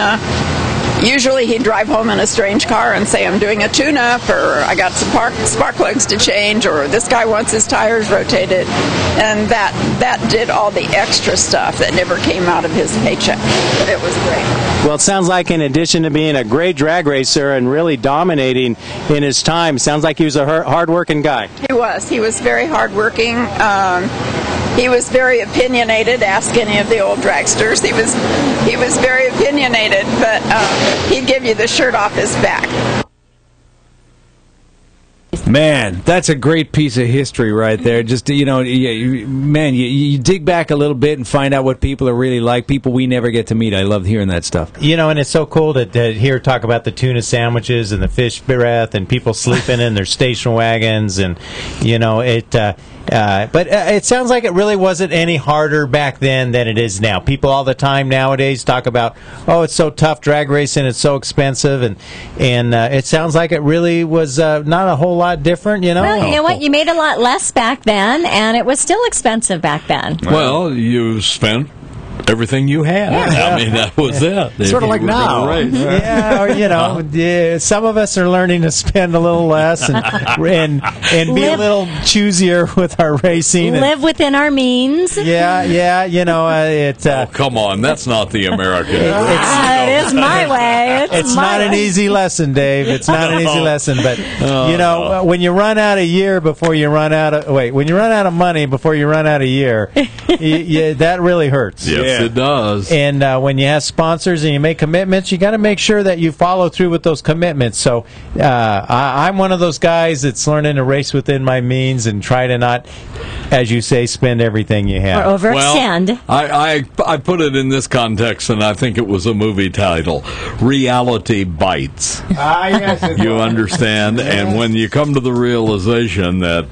usually he'd drive home in a strange car and say, I'm doing a tune-up, or I got some spark plugs to change, or this guy wants his tires rotated. And that did all the extra stuff that never came out of his paycheck. It was great. Well, it sounds like in addition to being a great drag racer and really dominating in his time, sounds like he was a hard-working guy. He was. He was very hardworking. He was very opinionated. Ask any of the old dragsters. He was very opinionated, but he'd give you the shirt off his back. Man, that's a great piece of history right there. Just, you dig back a little bit and find out what people are really like, people we never get to meet. I love hearing that stuff. And it's so cool to hear talk about the tuna sandwiches and the fish breath and people sleeping in their station wagons. And, but it sounds like it really wasn't any harder back then than it is now. People all the time nowadays talk about, it's so tough drag racing, it's so expensive, and it sounds like it really was not a whole lot different, Well, you know what? You made a lot less back then, and it was still expensive back then. Well, you spent everything you had. Yeah. I mean, that was it. Sort of like now. Yeah, some of us are learning to spend a little less and be a little choosier with our racing. Live within our means. Come on, that's not the American. It is my way. It's not an easy lesson, Dave. It's not an easy lesson, but when you run out of year before you run out of when you run out of money before you run out of year, that really hurts. Yes, it does. And when you have sponsors and you make commitments, you got to make sure that you follow through with those commitments. So I'm one of those guys that's learning to race within my means and try to not, as you say, spend everything you have. Or overextend. Well, I put it in this context, and I think it was a movie title, Reality Bites. Yes. You understand? Yes. And when you come to the realization that,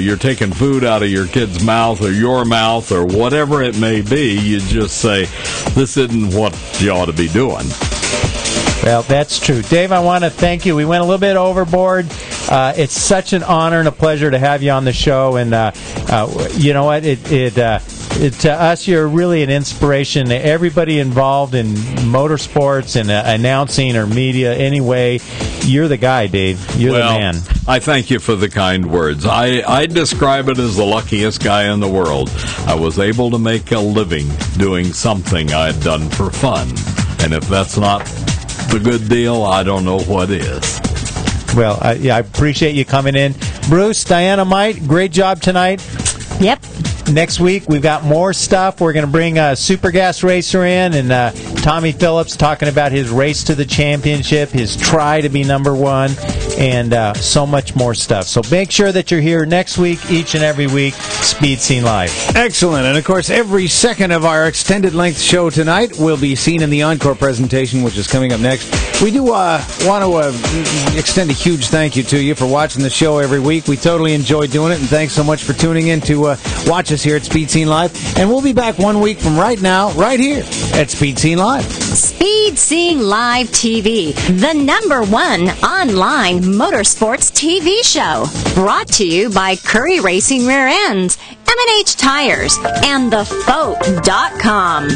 you're taking food out of your kid's mouth or your mouth or whatever it may be, you just say, this isn't what you ought to be doing. Well, that's true. Dave, I want to thank you. We went a little bit overboard. It's such an honor and a pleasure to have you on the show. And you know what? To us, you're really an inspiration to everybody involved in motorsports and announcing or media. Anyway, you're the guy, Dave. You're the man. I thank you for the kind words. I describe it as the luckiest guy in the world. I was able to make a living doing something I had done for fun. And if that's not the good deal, I don't know what is. Well, I appreciate you coming in. Bruce, Diana Might, great job tonight. Yep. Next week, we've got more stuff. We're going to bring a Super Gas racer in, and Tommy Phillips talking about his race to the championship, his try to be number one, and so much more stuff. So make sure that you're here next week, each and every week, Speed Scene Live. Excellent. And, of course, every second of our extended-length show tonight will be seen in the encore presentation, which is coming up next. We do want to extend a huge thank you to you for watching the show every week. We totally enjoy doing it, and thanks so much for tuning in to watch us here at Speed Scene Live. And we'll be back 1 week from right now, right here at Speed Scene Live. Speed Scene Live TV, the #1 online motorsports TV show. Brought to you by Curry Racing Rear Ends, M&H Tires, and TheFoat.com.